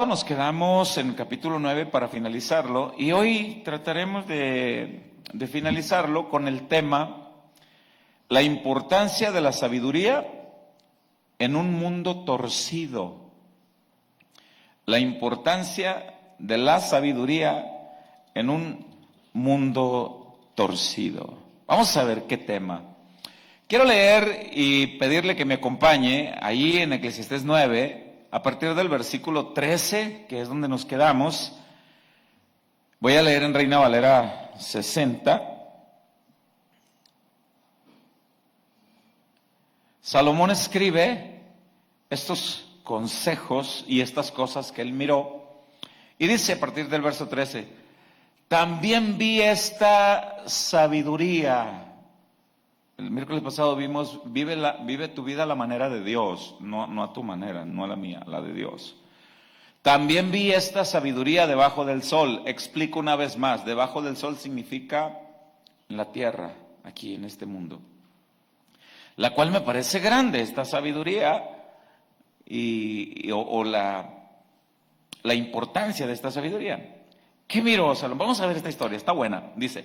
nos quedamos en el capítulo 9 para finalizarlo, y hoy trataremos de finalizarlo con el tema: la importancia de la sabiduría en un mundo torcido. La importancia de la sabiduría en un mundo torcido. Vamos a ver qué tema. Quiero leer y pedirle que me acompañe ahí en Eclesiastés 9, a partir del versículo 13, que es donde nos quedamos. Voy a leer en Reina Valera 60. Salomón escribe estos consejos y estas cosas que él miró, y dice a partir del verso 13: también vi esta sabiduría. El miércoles pasado vimos, vive tu vida a la manera de Dios, no a tu manera, no a la mía, la de Dios. También vi esta sabiduría debajo del sol. Explico una vez más: debajo del sol significa en la tierra, aquí en este mundo, la cual me parece grande, esta sabiduría, o la importancia de esta sabiduría. ¿Qué miró Salomón? Vamos a ver esta historia, está buena. Dice: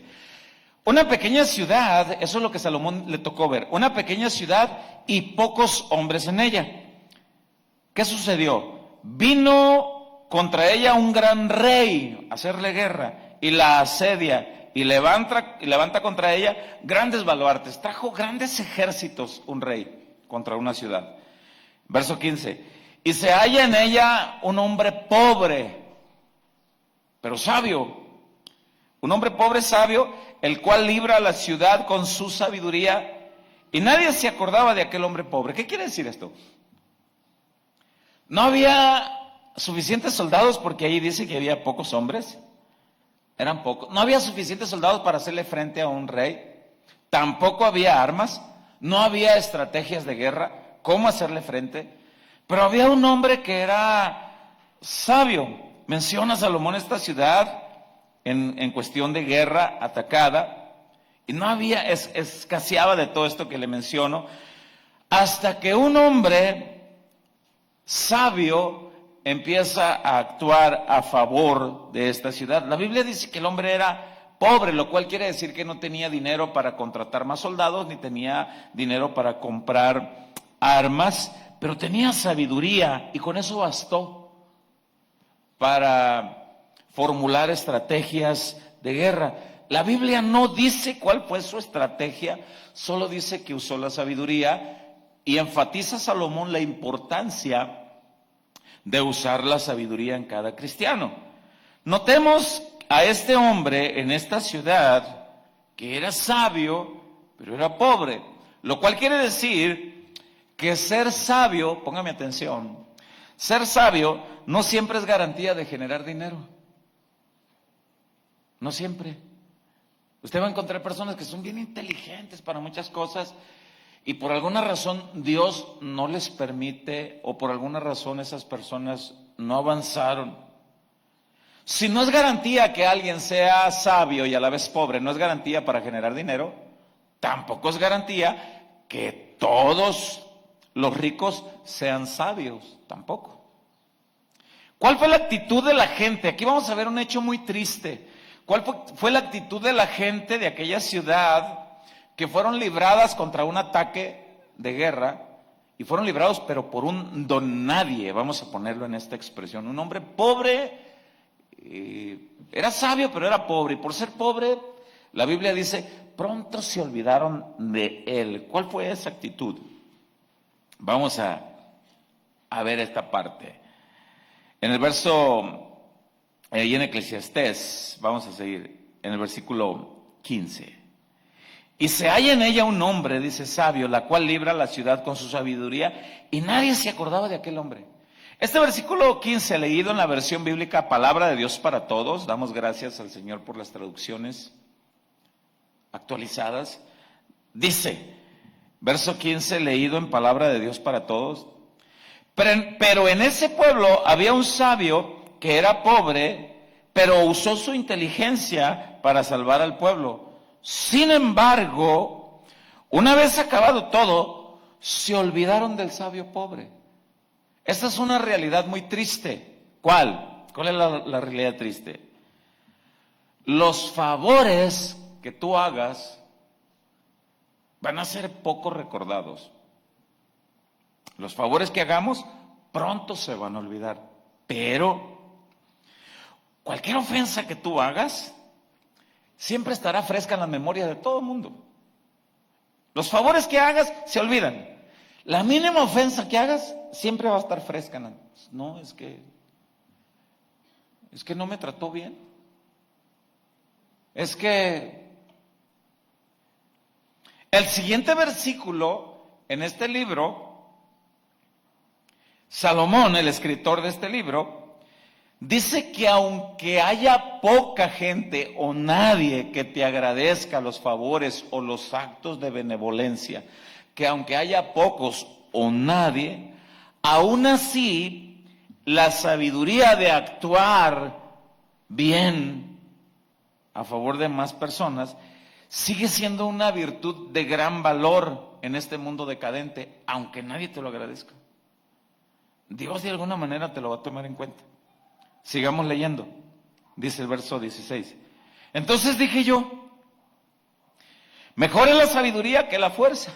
una pequeña ciudad, eso es lo que Salomón le tocó ver, una pequeña ciudad y pocos hombres en ella. ¿Qué sucedió? Vino contra ella un gran rey a hacerle guerra, y la asedia, y levanta contra ella grandes baluartes. Trajo grandes ejércitos un rey contra una ciudad. Verso 15: y se halla en ella un hombre pobre, pero sabio. Un hombre pobre sabio, el cual libra a la ciudad con su sabiduría, y nadie se acordaba de aquel hombre pobre. ¿Qué quiere decir esto? No había suficientes soldados, porque ahí dice que había pocos hombres. Eran pocos. No había suficientes soldados para hacerle frente a un rey. Tampoco había armas. No había estrategias de guerra, cómo hacerle frente. Pero había un hombre que era sabio. Menciona Salomón esta ciudad en cuestión de guerra atacada, y no había, escaseaba de todo esto que le menciono, hasta que un hombre sabio empieza a actuar a favor de esta ciudad. La Biblia dice que el hombre era pobre, lo cual quiere decir que no tenía dinero para contratar más soldados, ni tenía dinero para comprar armas, pero tenía sabiduría, y con eso bastó para formular estrategias de guerra. La Biblia no dice cuál fue su estrategia, solo dice que usó la sabiduría, y enfatiza Salomón la importancia de usar la sabiduría en cada cristiano. Notemos a este hombre en esta ciudad que era sabio, pero era pobre, lo cual quiere decir que ser sabio, póngame atención, ser sabio no siempre es garantía de generar dinero. No siempre. Usted va a encontrar personas que son bien inteligentes para muchas cosas, y por alguna razón Dios no les permite, o por alguna razón esas personas no avanzaron. Si no es garantía que alguien sea sabio y a la vez pobre, no es garantía para generar dinero, tampoco es garantía que todos los ricos sean sabios, tampoco. ¿Cuál fue la actitud de la gente? Aquí vamos a ver un hecho muy triste. ¿Cuál fue la actitud de la gente de aquella ciudad que fueron libradas contra un ataque de guerra? Y fueron librados, pero por un don nadie, vamos a ponerlo en esta expresión. Un hombre pobre, era sabio, pero era pobre. Y por ser pobre, la Biblia dice, pronto se olvidaron de él. ¿Cuál fue esa actitud? Vamos a ver esta parte. En el verso... Ahí en Eclesiastés, vamos a seguir, en el versículo 15. Y se halla en ella un hombre, dice, sabio, la cual libra la ciudad con su sabiduría, y nadie se acordaba de aquel hombre. Este versículo 15, leído en la versión bíblica Palabra de Dios para Todos, damos gracias al Señor por las traducciones actualizadas, dice, verso 15, leído en Palabra de Dios para Todos, pero en ese pueblo había un sabio que era pobre, pero usó su inteligencia para salvar al pueblo. Sin embargo, una vez acabado todo, se olvidaron del sabio pobre. Esta es una realidad muy triste. ¿Cuál? ¿Cuál es la realidad triste? Los favores que tú hagas van a ser poco recordados. Los favores que hagamos pronto se van a olvidar. Pero cualquier ofensa que tú hagas siempre estará fresca en la memoria de todo el mundo. Los favores que hagas se olvidan. La mínima ofensa que hagas siempre va a estar fresca. No, es que no me trató bien. Es que el siguiente versículo en este libro, Salomón, el escritor de este libro, dice que aunque haya poca gente o nadie que te agradezca los favores o los actos de benevolencia, que aunque haya pocos o nadie, aún así la sabiduría de actuar bien a favor de más personas sigue siendo una virtud de gran valor en este mundo decadente, aunque nadie te lo agradezca. Dios de alguna manera te lo va a tomar en cuenta. Sigamos leyendo, dice el verso 16. Entonces dije yo, mejor es la sabiduría que la fuerza,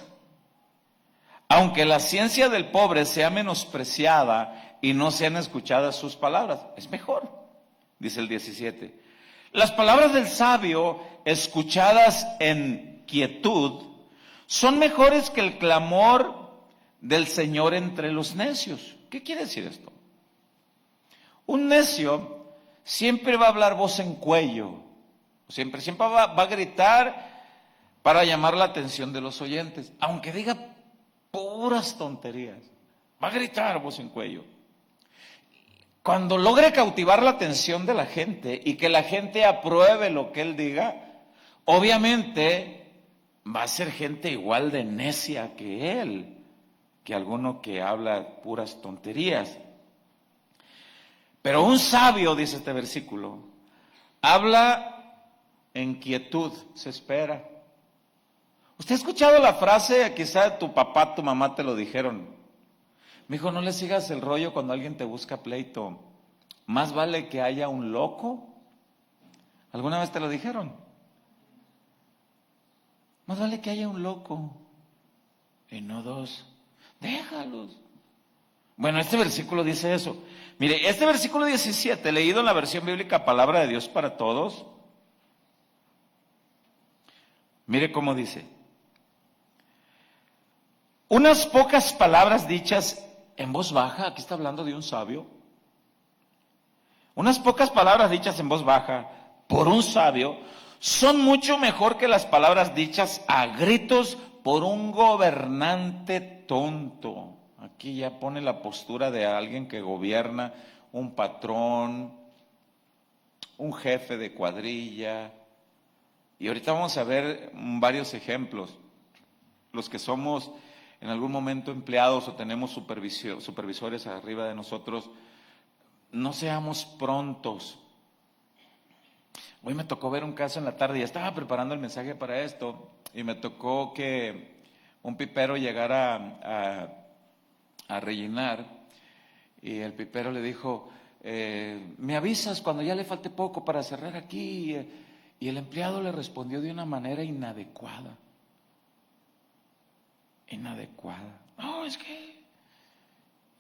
aunque la ciencia del pobre sea menospreciada y no sean escuchadas sus palabras, es mejor, dice el 17. Las palabras del sabio, escuchadas en quietud, son mejores que el clamor del Señor entre los necios. ¿Qué quiere decir esto? Un necio siempre va a hablar voz en cuello, siempre va a gritar para llamar la atención de los oyentes, aunque diga puras tonterías, va a gritar voz en cuello. Cuando logre cautivar la atención de la gente y que la gente apruebe lo que él diga, obviamente va a ser gente igual de necia que él, que alguno que habla puras tonterías. Pero un sabio, dice este versículo, habla en quietud, se espera. ¿Usted ha escuchado la frase, quizá tu papá, tu mamá te lo dijeron? Mijo, no le sigas el rollo cuando alguien te busca pleito. Más vale que haya un loco. ¿Alguna vez te lo dijeron? Más vale que haya un loco y no dos. Déjalos. Bueno, este versículo dice eso. Mire, este versículo 17, leído en la versión bíblica Palabra de Dios para Todos, mire cómo dice. Unas pocas palabras dichas en voz baja, aquí está hablando de un sabio. Unas pocas palabras dichas en voz baja por un sabio son mucho mejor que las palabras dichas a gritos por un gobernante tonto. Aquí ya pone la postura de alguien que gobierna, un patrón, un jefe de cuadrilla. Y ahorita vamos a ver varios ejemplos. Los que somos en algún momento empleados o tenemos supervisores arriba de nosotros, no seamos prontos. Hoy me tocó ver un caso en la tarde y estaba preparando el mensaje para esto y me tocó que un pipero llegara a rellenar y el pipero le dijo, me avisas cuando ya le falte poco para cerrar aquí, y el empleado le respondió de una manera inadecuada. No, es que,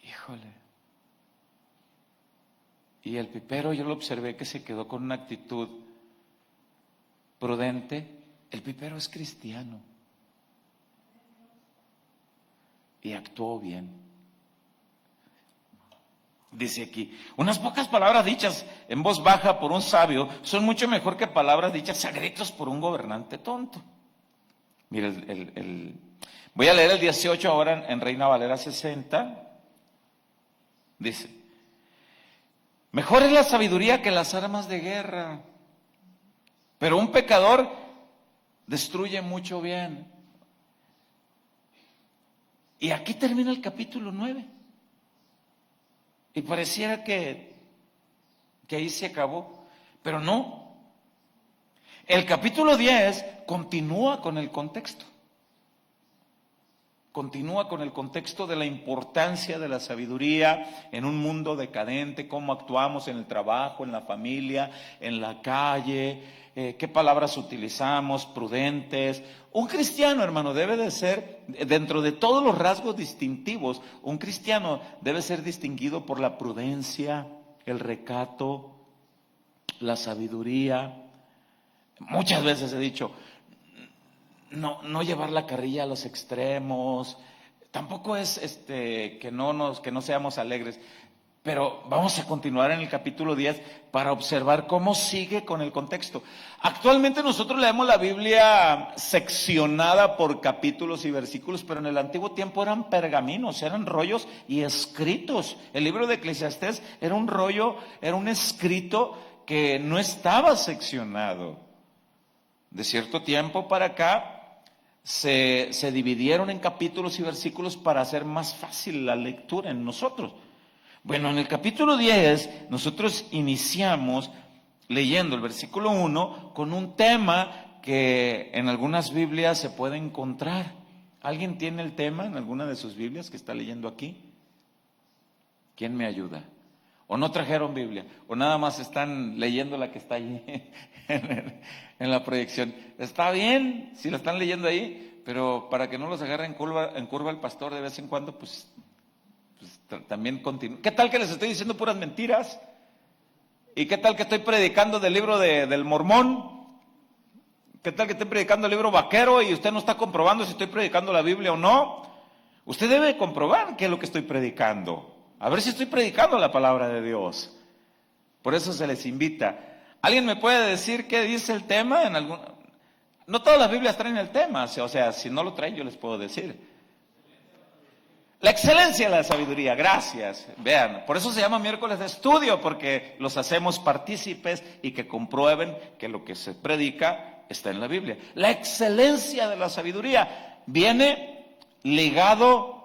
híjole. Y el pipero, yo lo observé que se quedó con una actitud prudente. El pipero es cristiano y actuó bien. Dice aquí, unas pocas palabras dichas en voz baja por un sabio son mucho mejor que palabras dichas a gritos por un gobernante tonto. Mira, voy a leer el 18 ahora en Reina Valera 60. Dice, mejor es la sabiduría que las armas de guerra, pero un pecador destruye mucho bien. Y aquí termina el capítulo 9. Y pareciera que ahí se acabó, pero no. El capítulo 10 continúa con el contexto. continúa con el contexto de la importancia de la sabiduría en un mundo decadente, cómo actuamos en el trabajo, en la familia, en la calle, qué palabras utilizamos, prudentes. Un cristiano, hermano, debe de ser, dentro de todos los rasgos distintivos, un cristiano debe ser distinguido por la prudencia, el recato, la sabiduría. Muchas veces he dicho, no llevar la carrilla a los extremos, tampoco es que no seamos alegres, pero vamos a continuar en el capítulo 10 para observar cómo sigue con el contexto. Actualmente nosotros leemos la Biblia seccionada por capítulos y versículos, pero en el antiguo tiempo eran pergaminos, eran rollos y escritos. El libro de Eclesiastés era un rollo, era un escrito que no estaba seccionado. De cierto tiempo para acá se dividieron en capítulos y versículos para hacer más fácil la lectura en nosotros. Bueno, en el capítulo 10 nosotros iniciamos leyendo el versículo 1 con un tema que en algunas Biblias se puede encontrar. ¿Alguien tiene el tema en alguna de sus Biblias que está leyendo aquí? ¿Quién me ayuda? ¿O no trajeron Biblia? ¿O nada más están leyendo la que está allí en la proyección? Está bien si la están leyendo ahí, pero para que no los agarre en curva el pastor de vez en cuando, pues también continúa. ¿Qué tal que les estoy diciendo puras mentiras? ¿Y qué tal que estoy predicando del libro del Mormón? ¿Qué tal que estoy predicando el libro vaquero y usted no está comprobando si estoy predicando la Biblia o no? Usted debe comprobar qué es lo que estoy predicando. A ver si estoy predicando la palabra de Dios. Por eso se les invita. ¿Alguien me puede decir qué dice el tema? No todas las Biblias traen el tema, o sea, si no lo traen yo les puedo decir. La excelencia de la sabiduría, gracias. Vean, por eso se llama miércoles de estudio, porque los hacemos partícipes y que comprueben que lo que se predica está en la Biblia. La excelencia de la sabiduría viene ligado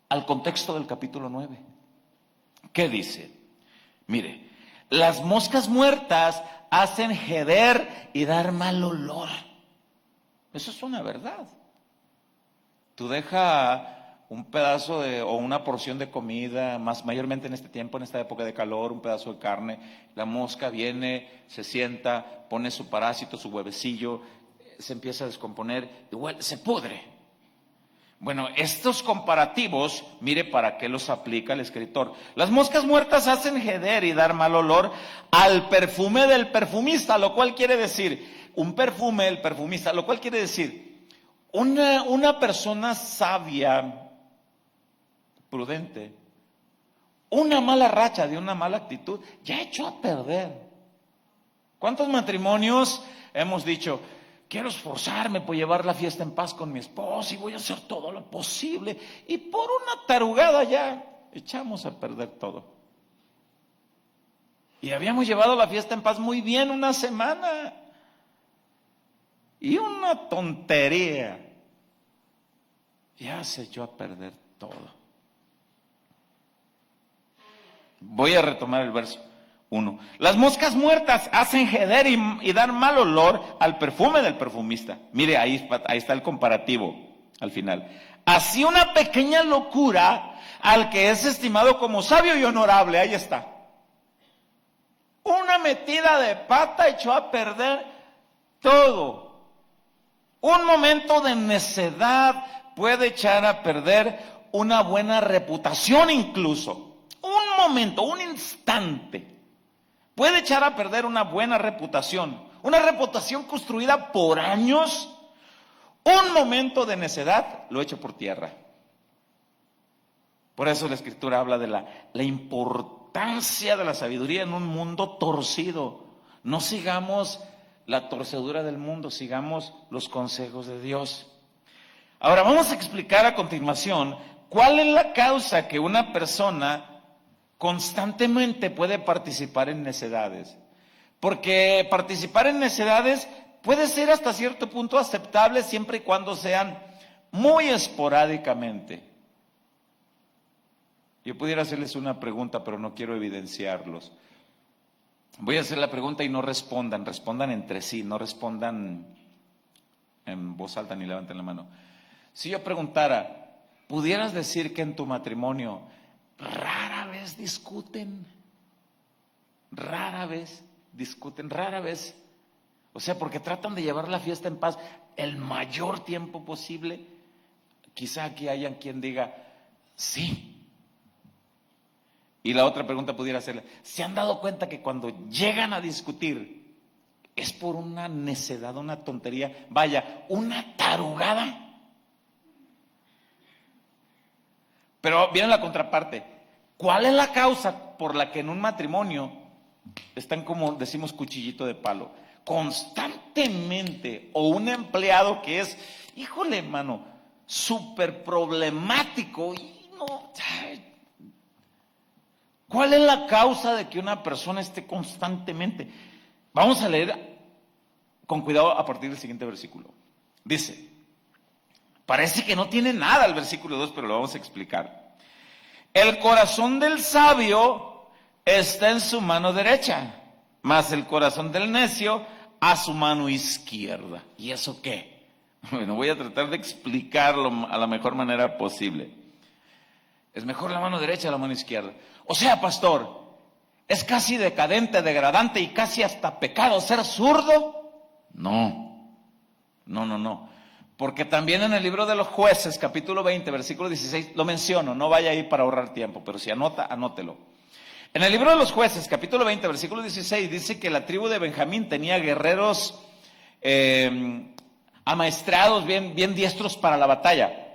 al contexto del capítulo 9. ¿Qué dice? Mire, las moscas muertas hacen heder y dar mal olor. Eso es una verdad. Tú deja un pedazo o una porción de comida, mayormente en este tiempo, en esta época de calor, un pedazo de carne, la mosca viene, se sienta, pone su parásito, su huevecillo, se empieza a descomponer, igual se pudre. Bueno, estos comparativos, mire para qué los aplica el escritor. Las moscas muertas hacen heder y dar mal olor al perfume del perfumista, lo cual quiere decir, un perfume del perfumista, lo cual quiere decir, una persona sabia, prudente, una mala racha de una mala actitud, ya echó a perder. ¿Cuántos matrimonios hemos dicho, quiero esforzarme por llevar la fiesta en paz con mi esposa y voy a hacer todo lo posible, y por una tarugada ya echamos a perder todo? Y habíamos llevado la fiesta en paz muy bien una semana, y una tontería ya se echó a perder todo. Voy a retomar el verso 1. Las moscas muertas hacen heder y dar mal olor al perfume del perfumista. Mire, ahí está el comparativo al final. Así una pequeña locura al que es estimado como sabio y honorable, ahí está. Una metida de pata echó a perder todo. Un momento de necedad puede echar a perder una buena reputación incluso. Un momento, un instante, puede echar a perder una buena reputación, una reputación construida por años. Un momento de necedad lo echa por tierra. Por eso la Escritura habla de la importancia de la sabiduría en un mundo torcido. No sigamos la torcedura del mundo, sigamos los consejos de Dios. Ahora vamos a explicar a continuación cuál es la causa que una persona constantemente puede participar en necedades. Porque participar en necedades puede ser hasta cierto punto aceptable siempre y cuando sean muy esporádicamente. Yo pudiera hacerles una pregunta, pero no quiero evidenciarlos. Voy a hacer la pregunta y no respondan, respondan entre sí, no respondan en voz alta ni levanten la mano. Si yo preguntara, ¿pudieras decir que en tu matrimonio rara vez discuten? Rara vez discuten, rara vez. O sea, porque tratan de llevar la fiesta en paz el mayor tiempo posible. Quizá aquí haya quien diga, sí. Y la otra pregunta pudiera ser, ¿se han dado cuenta que cuando llegan a discutir es por una necedad, una tontería, vaya, una tarugada? Pero viene la contraparte. ¿Cuál es la causa por la que en un matrimonio están, como decimos, cuchillito de palo? Constantemente, o un empleado que es, híjole, mano, súper problemático y no. ¿Cuál es la causa de que una persona esté constantemente? Vamos a leer con cuidado a partir del siguiente versículo. Dice, parece que no tiene nada el versículo 2, pero lo vamos a explicar. El corazón del sabio está en su mano derecha, mas el corazón del necio a su mano izquierda. ¿Y eso qué? Bueno, voy a tratar de explicarlo a la mejor manera posible. ¿Es mejor la mano derecha o la mano izquierda? O sea, pastor, ¿es casi decadente, degradante y casi hasta pecado ser zurdo? No. Porque también en el libro de los Jueces, capítulo 20, versículo 16, lo menciono, no vaya ahí para ahorrar tiempo, pero si anota, anótelo. En el libro de los Jueces, capítulo 20, versículo 16, dice que la tribu de Benjamín tenía guerreros amaestrados, bien diestros para la batalla.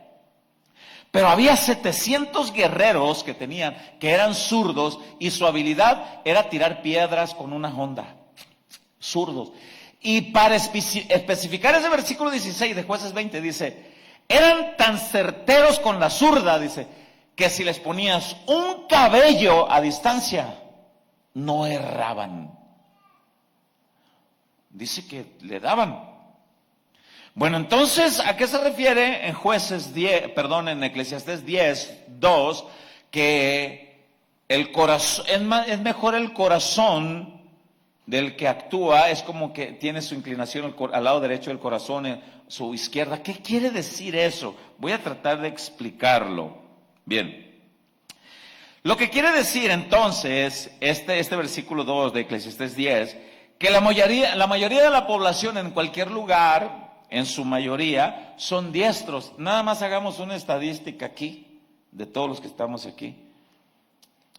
Pero había 700 guerreros que eran zurdos, y su habilidad era tirar piedras con una honda. Zurdos. Y para especificar ese versículo 16 de Jueces 20, dice, eran tan certeros con la zurda, dice, que si les ponías un cabello a distancia, no erraban. Dice que le daban. Bueno, entonces, ¿a qué se refiere en en Eclesiastés 10, 2, que el corazón, es mejor el corazón del que actúa, es como que tiene su inclinación al lado derecho del corazón, su izquierda? ¿Qué quiere decir eso? Voy a tratar de explicarlo. Bien. Lo que quiere decir entonces, este versículo 2 de Eclesiastés 10, que la mayoría de la población en cualquier lugar, en su mayoría, son diestros. Nada más hagamos una estadística aquí, de todos los que estamos aquí,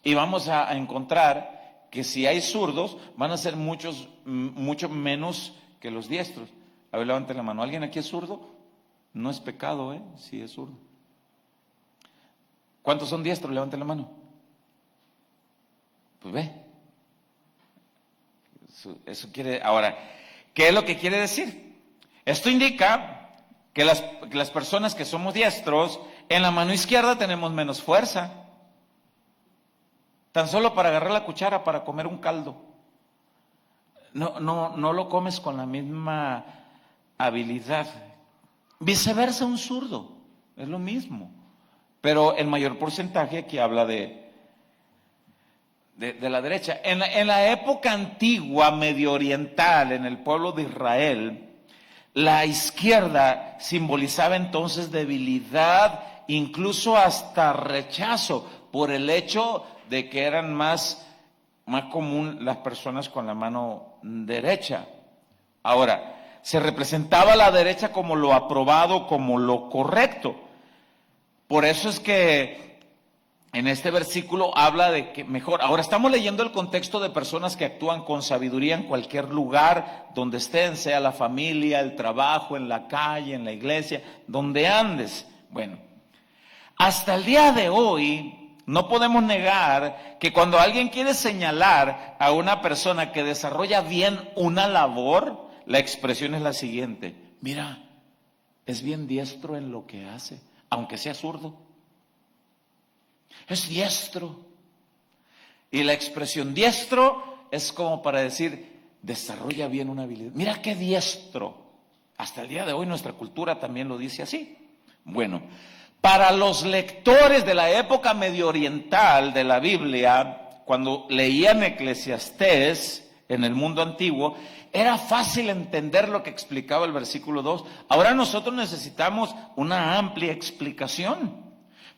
y vamos a encontrar que si hay zurdos, van a ser mucho menos que los diestros. A ver, levanten la mano. ¿Alguien aquí es zurdo? No es pecado, si es zurdo. ¿Cuántos son diestros? Levanten la mano. Pues ve. Eso quiere. Ahora, ¿qué es lo que quiere decir? Esto indica que las personas que somos diestros, en la mano izquierda tenemos menos fuerza. Tan solo para agarrar la cuchara para comer un caldo. No lo comes con la misma habilidad. Viceversa, un zurdo, es lo mismo. Pero el mayor porcentaje aquí habla de la derecha. En la época antigua, medio oriental, en el pueblo de Israel, la izquierda simbolizaba entonces debilidad, incluso hasta rechazo, por el hecho de que eran más común las personas con la mano derecha. Ahora, se representaba la derecha como lo aprobado, como lo correcto. Por eso es que en este versículo habla de que mejor. Ahora estamos leyendo el contexto de personas que actúan con sabiduría en cualquier lugar donde estén, sea la familia, el trabajo, en la calle, en la iglesia, donde andes. Bueno, hasta el día de hoy no podemos negar que cuando alguien quiere señalar a una persona que desarrolla bien una labor, la expresión es la siguiente: mira, es bien diestro en lo que hace, aunque sea zurdo. Es diestro. Y la expresión diestro es como para decir, desarrolla bien una habilidad. Mira qué diestro. Hasta el día de hoy nuestra cultura también lo dice así. Bueno, para los lectores de la época medio oriental de la Biblia, cuando leían Eclesiastés, en el mundo antiguo, era fácil entender lo que explicaba el versículo 2. Ahora nosotros necesitamos una amplia explicación.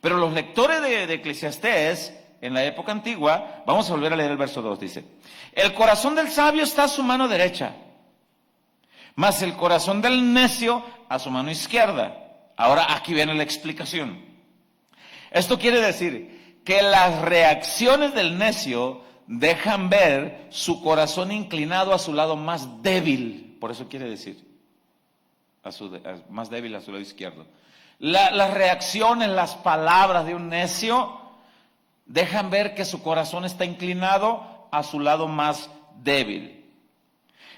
Pero los lectores de Eclesiastés, en la época antigua, vamos a volver a leer el verso 2, dice: el corazón del sabio está a su mano derecha, mas el corazón del necio a su mano izquierda. Ahora aquí viene la explicación. Esto quiere decir que las reacciones del necio dejan ver su corazón inclinado a su lado más débil. Por eso quiere decir más débil a su lado izquierdo. Las reacciones, las palabras de un necio dejan ver que su corazón está inclinado a su lado más débil.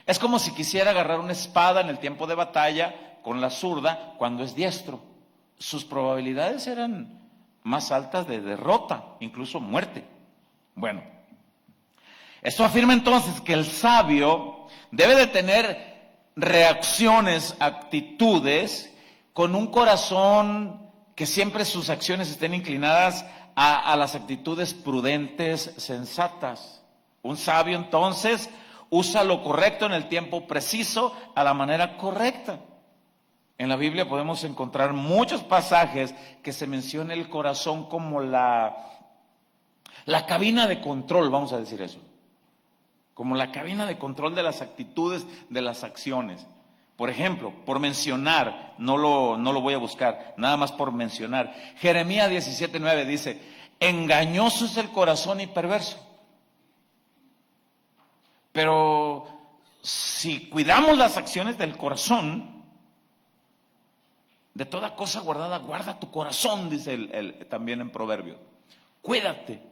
Es como si quisiera agarrar una espada en el tiempo de batalla con la zurda cuando es diestro. Sus probabilidades eran más altas de derrota, incluso muerte. Bueno, esto afirma entonces que el sabio debe de tener reacciones, actitudes, con un corazón que siempre sus acciones estén inclinadas a las actitudes prudentes, sensatas. Un sabio entonces usa lo correcto en el tiempo preciso, a la manera correcta. En la Biblia podemos encontrar muchos pasajes que se menciona el corazón como la cabina de control, vamos a decir eso. Como la cabina de control de las actitudes, de las acciones. Por ejemplo, por mencionar, no lo voy a buscar, nada más por mencionar. Jeremías 17:9 dice: engañoso es el corazón y perverso. Pero si cuidamos las acciones del corazón, de toda cosa guardada, guarda tu corazón, dice también en Proverbios. Cuídate.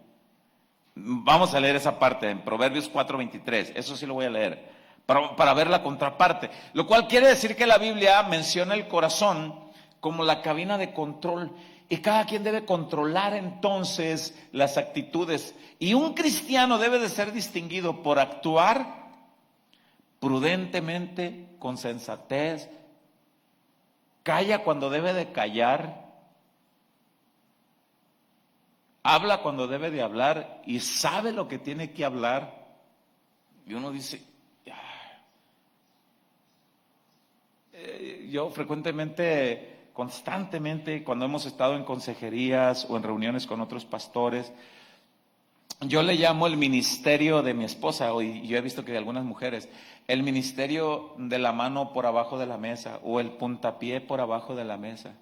Vamos a leer esa parte en Proverbios 4:23, eso sí lo voy a leer. Para ver la contraparte, lo cual quiere decir que la Biblia menciona el corazón como la cabina de control, y cada quien debe controlar entonces las actitudes, y un cristiano debe de ser distinguido por actuar prudentemente, con sensatez, calla cuando debe de callar, habla cuando debe de hablar y sabe lo que tiene que hablar. Y uno dice, yo frecuentemente, constantemente, cuando hemos estado en consejerías o en reuniones con otros pastores, yo le llamo el ministerio de mi esposa, y yo he visto que de algunas mujeres, el ministerio de la mano por abajo de la mesa o el puntapié por abajo de la mesa.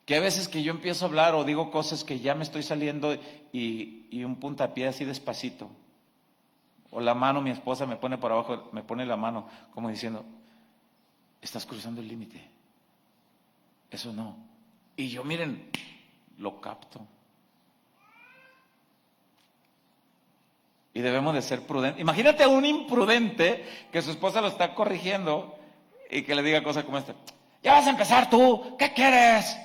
Que a veces que yo empiezo a hablar o digo cosas que ya me estoy saliendo y un puntapié así despacito. O la mano, mi esposa me pone por abajo, me pone la mano como diciendo, estás cruzando el límite. Eso no. Y yo, miren, lo capto. Y debemos de ser prudentes. Imagínate a un imprudente que su esposa lo está corrigiendo y que le diga cosas como esta. Ya vas a empezar tú, ¿qué quieres?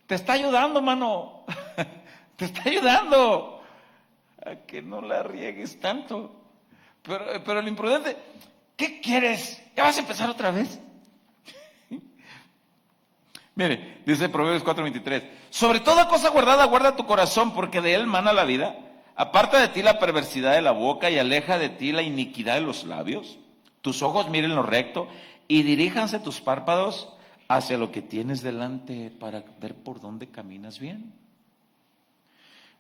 Te está ayudando, mano. Te está ayudando a que no la riegues tanto. Pero el imprudente, ¿qué quieres? ¿Ya vas a empezar otra vez? Mire, dice Proverbios 4:23, sobre toda cosa guardada guarda tu corazón, porque de él mana la vida. Aparta de ti la perversidad de la boca y aleja de ti la iniquidad de los labios. Tus ojos miren lo recto y diríjanse tus párpados hacia lo que tienes delante para ver por dónde caminas bien.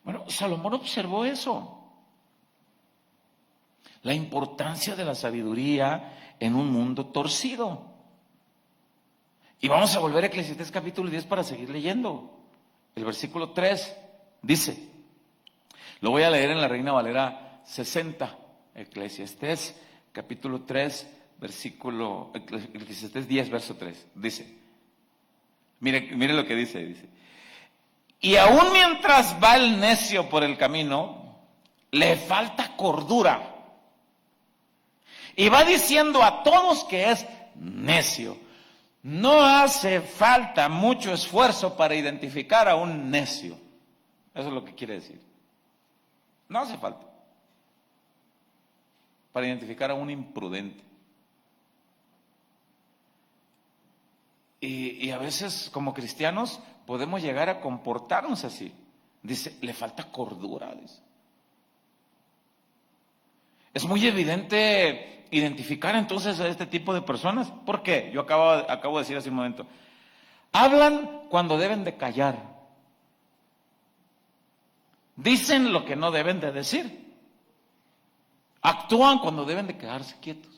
Bueno, Salomón observó eso. La importancia de la sabiduría en un mundo torcido. Y vamos a volver a Eclesiastés capítulo 10 para seguir leyendo. El versículo 3 dice, lo voy a leer en la Reina Valera 60, Eclesiastés capítulo 3, Eclesiastés 10, verso 3, dice, mire lo que dice, y aún mientras va el necio por el camino, le falta cordura, y va diciendo a todos que es necio. No hace falta mucho esfuerzo para identificar a un necio. Eso es lo que quiere decir. No hace falta para identificar a un imprudente. Y a veces como cristianos podemos llegar a comportarnos así. Dice, le falta cordura. Dice. Es muy evidente identificar entonces a este tipo de personas. ¿Por qué? Yo acabo de decir hace un momento. Hablan cuando deben de callar. Dicen lo que no deben de decir. Actúan cuando deben de quedarse quietos.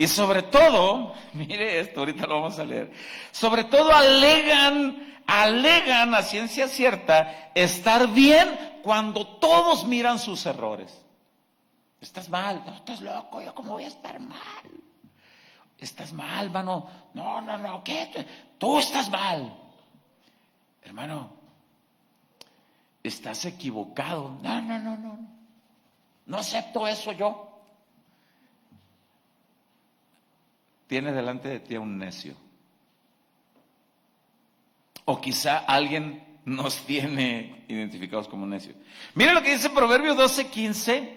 Y sobre todo, mire esto, ahorita lo vamos a leer. Sobre todo alegan a ciencia cierta estar bien cuando todos miran sus errores. Estás mal, no, estás loco, yo cómo voy a estar mal. Estás mal, hermano. No, ¿qué? Tú estás mal. Hermano, estás equivocado. No. No acepto eso yo. Tienes delante de ti a un necio. O quizá alguien nos tiene identificados como necio. Mire lo que dice Proverbios 12:15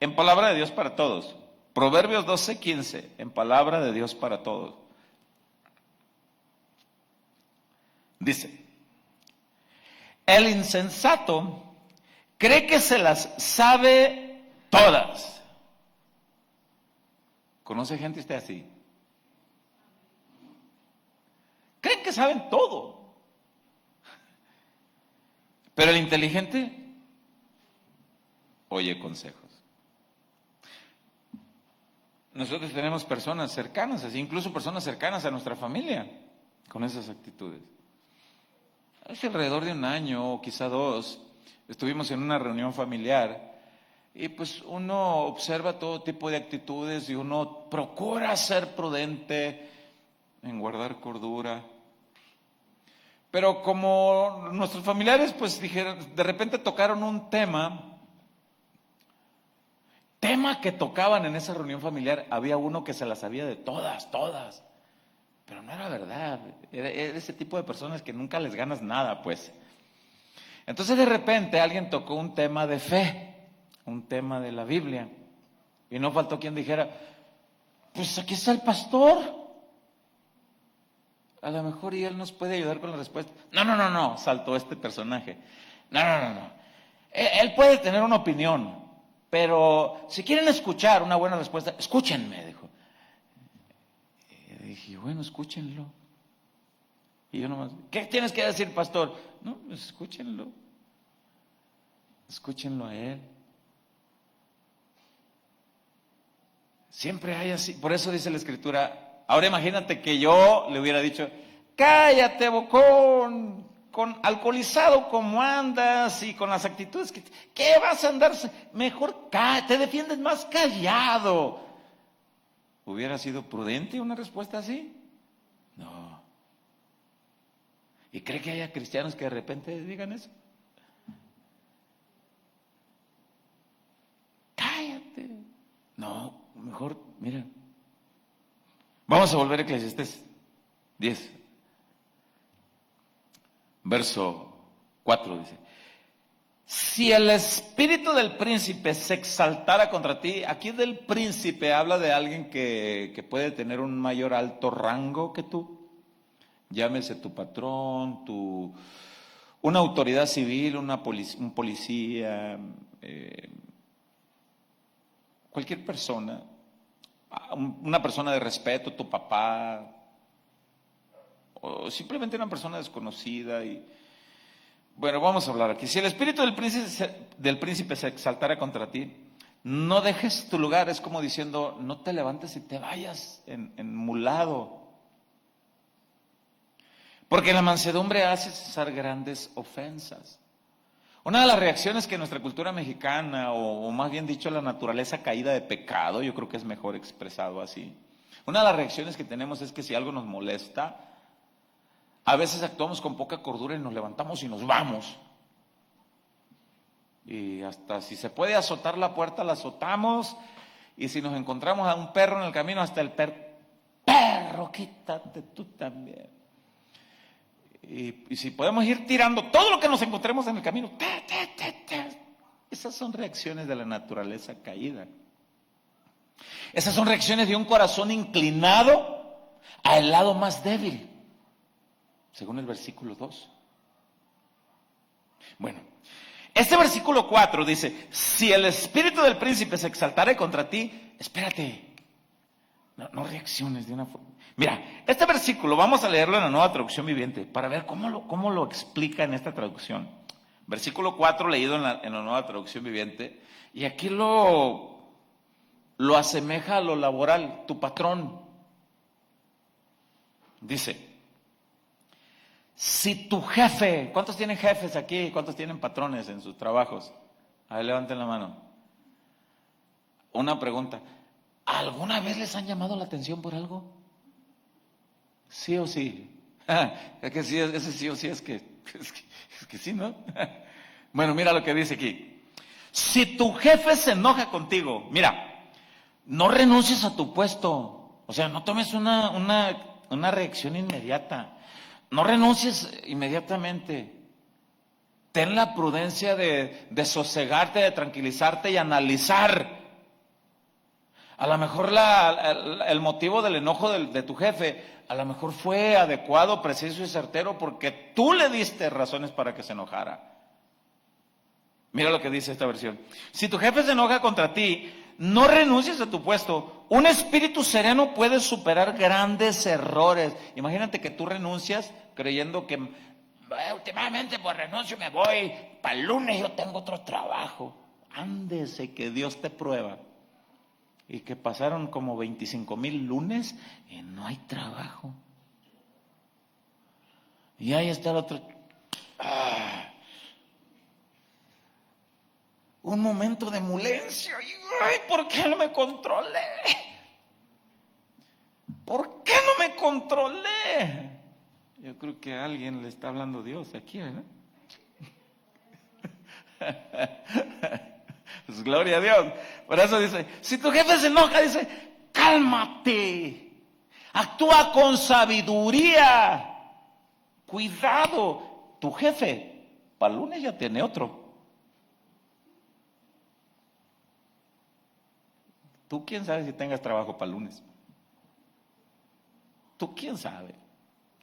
en palabra de Dios para todos. Proverbios 12:15 en palabra de Dios para todos. Dice: el insensato cree que se las sabe todas. ¿Conoce gente usted así? Creen que saben todo. Pero el inteligente oye consejos. Nosotros tenemos personas cercanas, así incluso personas cercanas a nuestra familia, con esas actitudes. Hace alrededor de un año o quizá 2, estuvimos en una reunión familiar y pues uno observa todo tipo de actitudes y uno procura ser prudente en guardar cordura. Pero como nuestros familiares pues dijeron, de repente tocaron un tema que tocaban en esa reunión familiar, había uno que se la sabía de todas, pero no era verdad, era ese tipo de personas que nunca les ganas nada, pues. Entonces de repente alguien tocó un tema de fe, un tema de la Biblia, y no faltó quien dijera, pues aquí está el pastor. A lo mejor y él nos puede ayudar con la respuesta. No, saltó este personaje. No. Él puede tener una opinión, pero si quieren escuchar una buena respuesta, escúchenme, dijo. Y dije, bueno, escúchenlo. Y yo nomás, ¿qué tienes que decir, pastor? No, pues escúchenlo. Escúchenlo a él. Siempre hay así, por eso dice la Escritura. Ahora imagínate que yo le hubiera dicho, cállate, bocón, con alcoholizado como andas y con las actitudes ¿qué vas a andar? Mejor te defiendes más callado. ¿Hubiera sido prudente una respuesta así? No. ¿Y cree que haya cristianos que de repente digan eso? Cállate. No, mejor, mira. Vamos a volver a Eclesiastés 10, verso 4, dice: si el espíritu del príncipe se exaltara contra ti, aquí del príncipe habla de alguien que puede tener un mayor alto rango que tú, llámese tu patrón, una autoridad civil, un policía, cualquier persona. Una persona de respeto, tu papá, o simplemente una persona desconocida. Y bueno, vamos a hablar aquí. Si el espíritu del príncipe se exaltara contra ti, no dejes tu lugar. Es como diciendo, no te levantes y te vayas enmulado. Porque la mansedumbre hace cesar grandes ofensas. Una de las reacciones que nuestra cultura mexicana, o más bien dicho, la naturaleza caída de pecado, yo creo que es mejor expresado así. Una de las reacciones que tenemos es que si algo nos molesta, a veces actuamos con poca cordura y nos levantamos y nos vamos. Y hasta si se puede azotar la puerta, la azotamos. Y si nos encontramos a un perro en el camino, hasta el perro, quítate tú también. Y si podemos ir tirando todo lo que nos encontremos en el camino, esas son reacciones de la naturaleza caída. Esas son reacciones de un corazón inclinado al lado más débil, según el versículo 2. Bueno, Este versículo 4 dice, si el espíritu del príncipe se exaltare contra ti, espérate. No reacciones de una forma. Mira, este versículo vamos a leerlo en la Nueva Traducción Viviente para ver cómo lo explica en esta traducción. Versículo 4 leído en la Nueva Traducción Viviente. Y aquí lo asemeja a lo laboral, tu patrón. Dice, si tu jefe, ¿cuántos tienen jefes aquí? ¿Cuántos tienen patrones en sus trabajos? A ver, levanten la mano. Una pregunta. ¿Alguna vez les han llamado la atención por algo? ¿Sí o sí? Es que sí, ese sí o sí es que sí, ¿no? Bueno, mira lo que dice aquí. Si tu jefe se enoja contigo, mira, no renuncies a tu puesto. O sea, no tomes una reacción inmediata. No renuncies inmediatamente. Ten la prudencia de sosegarte, de tranquilizarte y analizar. A lo mejor el motivo del enojo de tu jefe, a lo mejor fue adecuado, preciso y certero porque tú le diste razones para que se enojara. Mira lo que dice esta versión. Si tu jefe se enoja contra ti, no renuncies a tu puesto. Un espíritu sereno puede superar grandes errores. Imagínate que tú renuncias creyendo que últimamente pues renuncio y me voy. Para el lunes yo tengo otro trabajo. Ándese que Dios te prueba. Y que pasaron como 25,000 lunes y no hay trabajo. Y ahí está el otro. Un momento de mulencia. Ay, ¿por qué no me controlé? ¿Por qué no me controlé? Yo creo que a alguien le está hablando Dios aquí, ¿verdad? Pues gloria a Dios. Por eso dice, si tu jefe se enoja, dice, cálmate. Actúa con sabiduría. Cuidado. Tu jefe, para el lunes ya tiene otro. ¿Tú quién sabe si tengas trabajo para el lunes? ¿Tú quién sabe?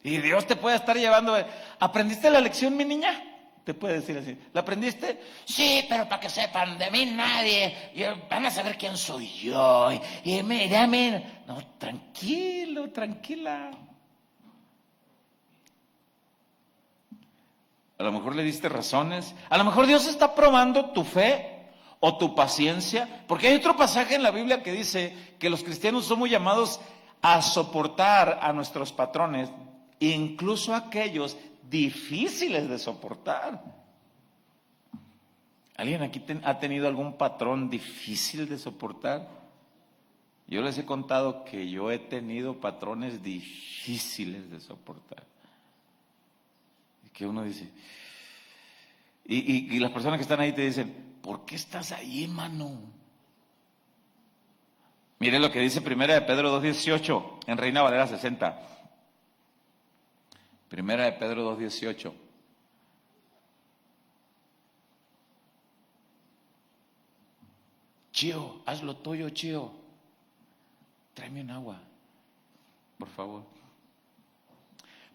Y Dios te puede estar llevando. ¿Aprendiste la lección, mi niña? Te puede decir así. ¿La aprendiste? Sí, pero para que sepan, de mí nadie. Van a saber quién soy yo. Y mírame. No, tranquilo, tranquila. A lo mejor le diste razones. A lo mejor Dios está probando tu fe o tu paciencia. Porque hay otro pasaje en la Biblia que dice que los cristianos somos llamados a soportar a nuestros patrones, incluso aquellos difíciles de soportar. ¿Alguien aquí ha tenido algún patrón difícil de soportar? Yo les he contado que yo he tenido patrones difíciles de soportar. Y que uno dice, y las personas que están ahí te dicen, ¿por qué estás ahí, hermano? Mire lo que dice 1 de Pedro 2:18 en Reina Valera 60. 1 de Pedro 2:18. Chío, haz lo tuyo, Chío. Tráeme un agua, por favor.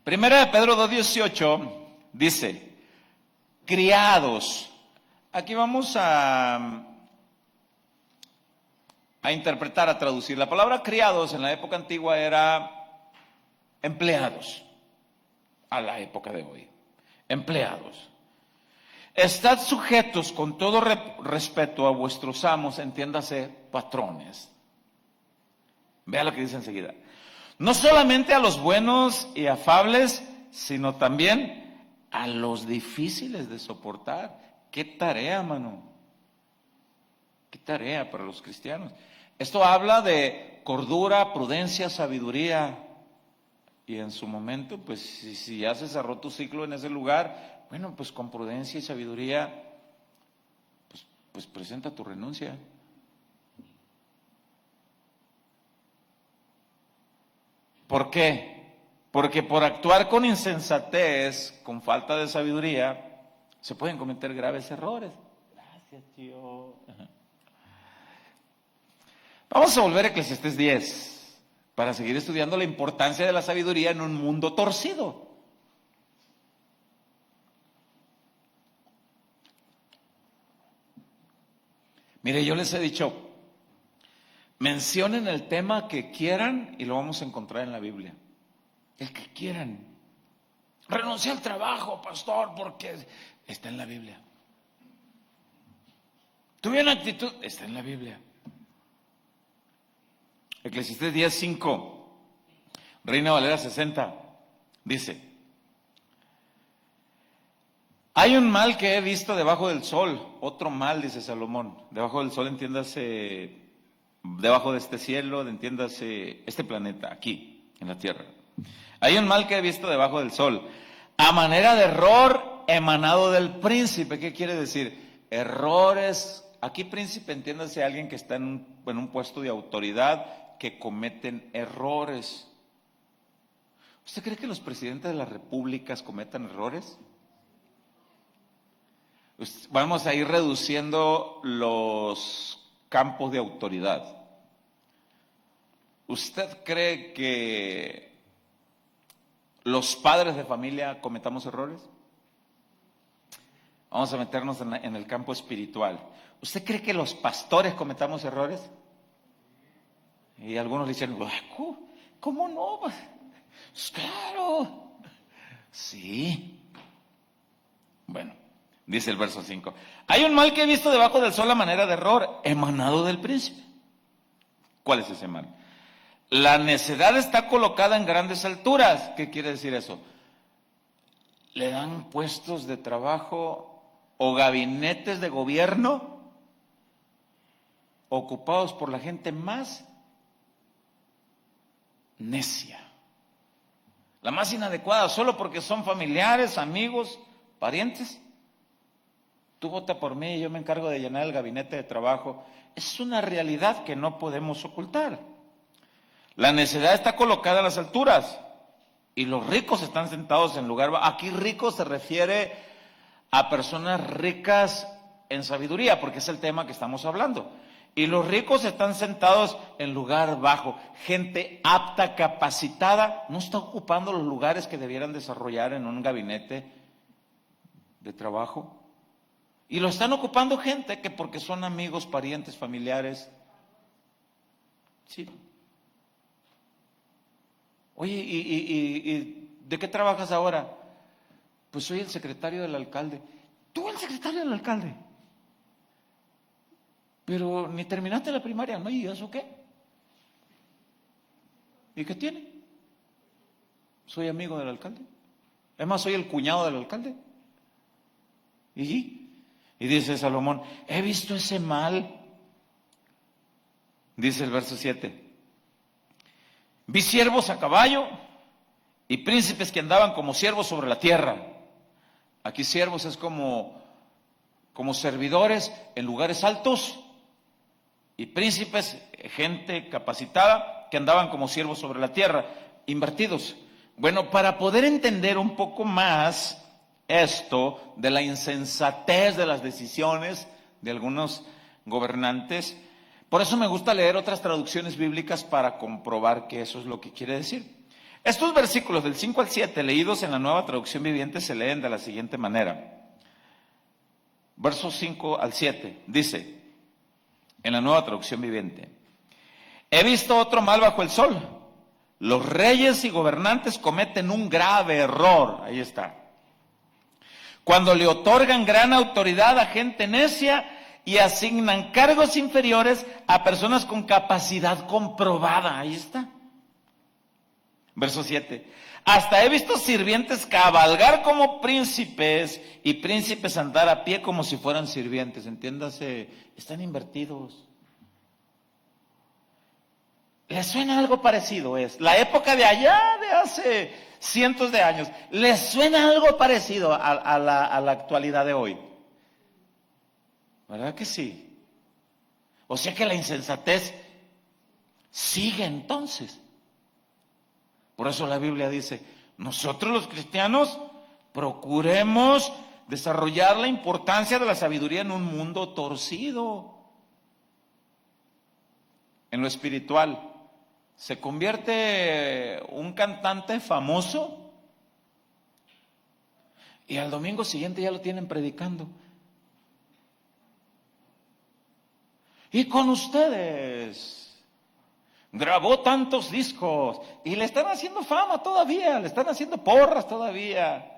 1 de Pedro 2:18 dice, criados. Aquí vamos a interpretar, a traducir. La palabra criados en la época antigua era empleados. A la época de hoy. Empleados. Estad sujetos con todo respeto a vuestros amos, entiéndase, patrones. Vea lo que dice enseguida. No solamente a los buenos y afables, sino también a los difíciles de soportar. ¿Qué tarea, mano? ¿Qué tarea para los cristianos? Esto habla de cordura, prudencia, sabiduría. Y en su momento, pues si ya se cerró tu ciclo en ese lugar, bueno, pues con prudencia y sabiduría, pues presenta tu renuncia. ¿Por qué? Porque por actuar con insensatez, con falta de sabiduría, se pueden cometer graves errores. Gracias, tío. Vamos a volver a Eclesiastés 10 para seguir estudiando la importancia de la sabiduría en un mundo torcido. Mire, yo les he dicho, mencionen el tema que quieran y lo vamos a encontrar en la Biblia. El que quieran. Renuncié al trabajo, pastor, porque está en la Biblia. Tuve una actitud, está en la Biblia. Eclesiastés 10:5, Reina Valera 60, dice: hay un mal que he visto debajo del sol, otro mal, dice Salomón. Debajo del sol, entiéndase, debajo de este cielo, entiéndase, este planeta, aquí, en la tierra. Hay un mal que he visto debajo del sol, a manera de error emanado del príncipe. ¿Qué quiere decir? Errores. Aquí príncipe, entiéndase, alguien que está en un puesto de autoridad, que cometen errores. ¿Usted cree que los presidentes de las repúblicas cometan errores? Vamos a ir reduciendo los campos de autoridad. ¿Usted cree que los padres de familia cometamos errores? Vamos a meternos en el campo espiritual. ¿Usted cree que los pastores cometamos errores? Y algunos dicen, ¿cómo no? Pues claro. Sí. Bueno, dice el verso 5. Hay un mal que he visto debajo del sol a manera de error, emanado del príncipe. ¿Cuál es ese mal? La necedad está colocada en grandes alturas. ¿Qué quiere decir eso? Le dan puestos de trabajo o gabinetes de gobierno ocupados por la gente más necia, la más inadecuada, solo porque son familiares, amigos, parientes. Tú vota por mí y yo me encargo de llenar el gabinete de trabajo. Es una realidad que no podemos ocultar. La necedad está colocada a las alturas y los ricos están sentados en lugar bajo. Aquí rico se refiere a personas ricas en sabiduría, porque es el tema que estamos hablando. Y los ricos están sentados en lugar bajo. Gente apta, capacitada, no está ocupando los lugares que debieran desarrollar en un gabinete de trabajo. Y lo están ocupando gente que porque son amigos, parientes, familiares. Sí. Oye, ¿y de qué trabajas ahora? Pues soy el secretario del alcalde. ¿Tú el secretario del alcalde? Pero ni terminaste la primaria, ¿no? ¿Y eso qué? ¿Y qué tiene? Soy amigo del alcalde. Es más, soy el cuñado del alcalde. Y dice Salomón, he visto ese mal. Dice el verso 7. Vi siervos a caballo y príncipes que andaban como siervos sobre la tierra. Aquí siervos es como servidores en lugares altos, y príncipes, gente capacitada, que andaban como siervos sobre la tierra, invertidos. Bueno, para poder entender un poco más esto de la insensatez de las decisiones de algunos gobernantes, por eso me gusta leer otras traducciones bíblicas para comprobar que eso es lo que quiere decir. Estos versículos del 5 al 7, leídos en la Nueva Traducción Viviente, se leen de la siguiente manera. Versos 5 al 7, dice, en la Nueva Traducción Viviente: he visto otro mal bajo el sol. Los reyes y gobernantes cometen un grave error. Ahí está. Cuando le otorgan gran autoridad a gente necia y asignan cargos inferiores a personas con capacidad comprobada. Ahí está. Verso 7. Hasta he visto sirvientes cabalgar como príncipes y príncipes andar a pie como si fueran sirvientes. Entiéndase, están invertidos. ¿Les suena algo parecido? Es la época de allá, de hace cientos de años. ¿Les suena algo parecido a la actualidad de hoy? ¿Verdad que sí? O sea que la insensatez sigue entonces. Por eso la Biblia dice, nosotros los cristianos procuremos desarrollar la importancia de la sabiduría en un mundo torcido. En lo espiritual, ¿se convierte un cantante famoso? Y al domingo siguiente ya lo tienen predicando. Y con ustedes grabó tantos discos y le están haciendo fama todavía, le están haciendo porras todavía.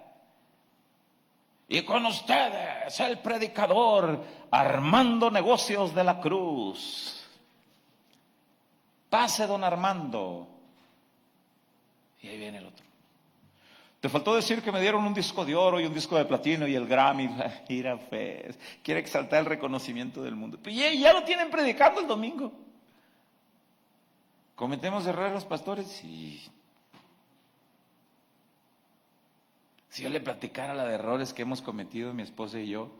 Y con ustedes el predicador Armando Negocios de la Cruz. Pase, don Armando. Y ahí viene el otro. Te faltó decir que me dieron un disco de oro y un disco de platino y el Grammy. Mira, pues, quiere exaltar el reconocimiento del mundo. Pero ya lo tienen predicando el domingo. Cometemos errores, pastores, y si yo le platicara la de errores que hemos cometido mi esposa y yo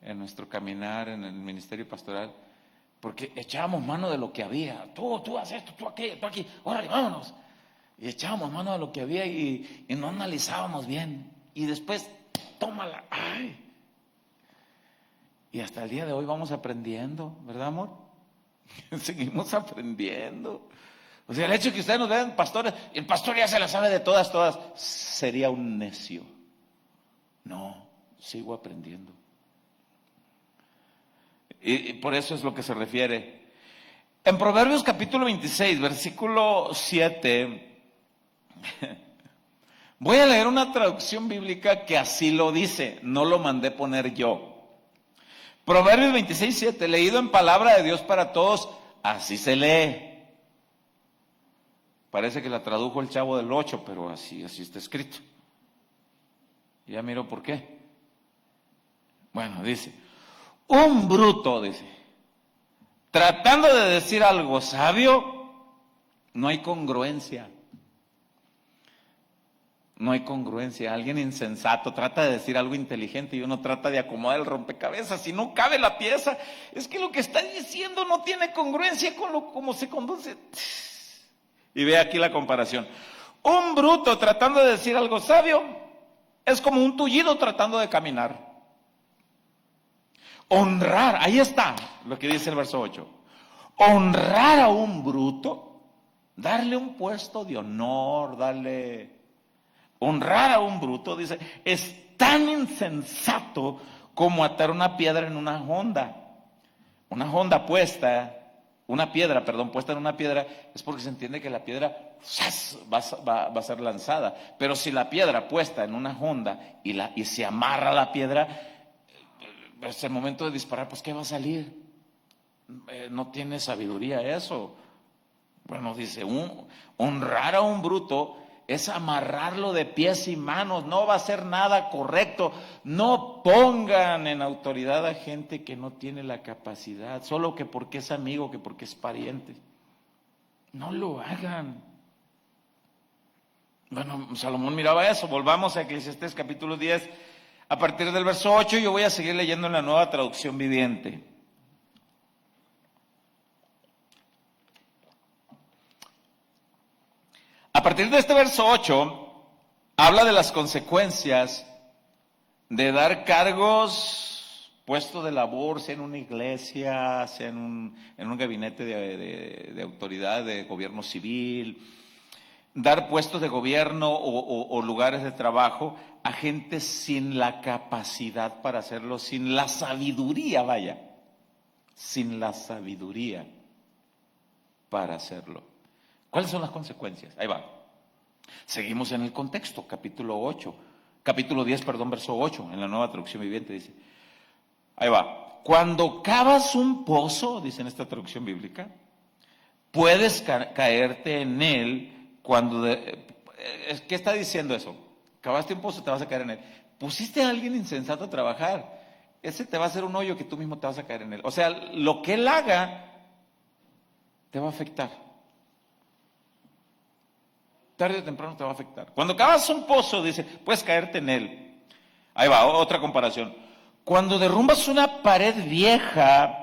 en nuestro caminar en el ministerio pastoral, porque echábamos mano de lo que había. Tú haces esto, tú aquello, tú aquí, órale, vámonos. Y echábamos mano de lo que había y no analizábamos bien. Y después, tómala. Ay. Y hasta el día de hoy vamos aprendiendo, ¿verdad, amor? Seguimos aprendiendo. O sea, el hecho de que ustedes nos vean pastores, el pastor ya se la sabe de todas, sería un necio. No, sigo aprendiendo. Y por eso es lo que se refiere. En Proverbios capítulo 26, versículo 7, voy a leer una traducción bíblica que así lo dice, no lo mandé poner yo. Proverbios 26, 7, leído en palabra de Dios para todos, así se lee. Parece que la tradujo el Chavo del 8, pero así está escrito. Ya miro por qué. Bueno, dice, un bruto, dice, tratando de decir algo sabio, no hay congruencia. No hay congruencia. Alguien insensato trata de decir algo inteligente y uno trata de acomodar el rompecabezas y no cabe la pieza. Es que lo que está diciendo no tiene congruencia con lo como se conduce. Y ve aquí la comparación. Un bruto tratando de decir algo sabio es como un tullido tratando de caminar. Honrar, ahí está lo que dice el verso 8. Honrar a un bruto, darle un puesto de honor, honrar a un bruto, dice, es tan insensato como atar una piedra en una honda. Una honda puesta, puesta en una piedra, es porque se entiende que la piedra va a ser lanzada. Pero si la piedra puesta en una honda y se amarra la piedra, es el momento de disparar, pues ¿qué va a salir? No tiene sabiduría eso. Bueno, dice, honrar a un bruto es amarrarlo de pies y manos, no va a ser nada correcto. No pongan en autoridad a gente que no tiene la capacidad, solo que porque es amigo, que porque es pariente. No lo hagan. Bueno, Salomón miraba eso. Volvamos a Eclesiastés capítulo 10, a partir del verso 8, yo voy a seguir leyendo en la Nueva Traducción Viviente. A partir de este verso 8, habla de las consecuencias de dar cargos, puestos de labor, sea en una iglesia, sea en un gabinete de autoridad, de gobierno civil, dar puestos de gobierno o lugares de trabajo a gente sin la capacidad para hacerlo, sin la sabiduría, sin la sabiduría para hacerlo. ¿Cuáles son las consecuencias? Ahí va. Seguimos en el contexto, capítulo 10, verso 8, en la Nueva Traducción Viviente dice, ahí va, cuando cavas un pozo, dice en esta traducción bíblica, puedes caerte en él ¿qué está diciendo eso? Cavaste un pozo, te vas a caer en él. Pusiste a alguien insensato a trabajar, ese te va a hacer un hoyo que tú mismo te vas a caer en él. O sea, lo que él haga te va a afectar. Tarde o temprano te va a afectar. Cuando cavas un pozo, dice, puedes caerte en él. Ahí va, otra comparación. Cuando derrumbas una pared vieja,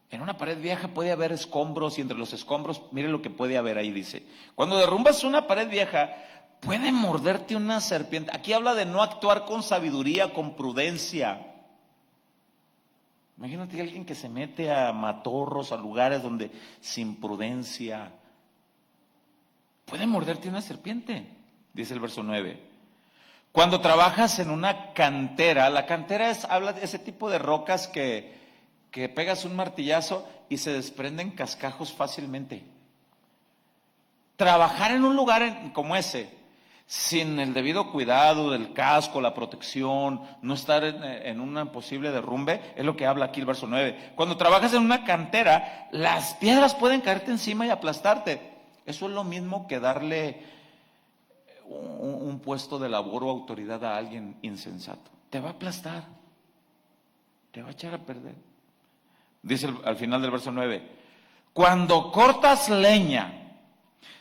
en una pared vieja puede haber escombros y entre los escombros, mire lo que puede haber ahí, dice. Cuando derrumbas una pared vieja, puede morderte una serpiente. Aquí habla de no actuar con sabiduría, con prudencia. Imagínate a alguien que se mete a matorros, a lugares donde sin prudencia. Puede morderte una serpiente, dice el verso 9. Cuando trabajas en una cantera, la cantera habla de ese tipo de rocas que pegas un martillazo y se desprenden cascajos fácilmente. Trabajar en un lugar como ese, sin el debido cuidado del casco, la protección, no estar en un posible derrumbe, es lo que habla aquí el verso 9. Cuando trabajas en una cantera, las piedras pueden caerte encima y aplastarte. Eso es lo mismo que darle un puesto de labor o autoridad a alguien insensato. Te va a aplastar, te va a echar a perder. Dice al final del verso 9, cuando cortas leña,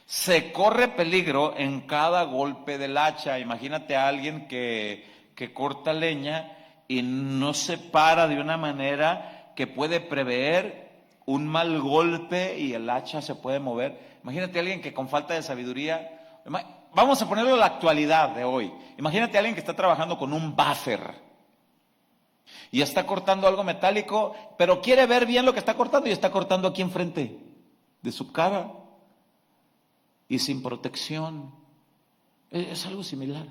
se corre peligro en cada golpe del hacha. Imagínate a alguien que corta leña y no se para de una manera que puede prever un mal golpe y el hacha se puede mover. Imagínate a alguien que con falta de sabiduría, vamos a ponerlo a la actualidad de hoy. Imagínate a alguien que está trabajando con un buffer y está cortando algo metálico, pero quiere ver bien lo que está cortando y está cortando aquí enfrente de su cara y sin protección. Es algo similar.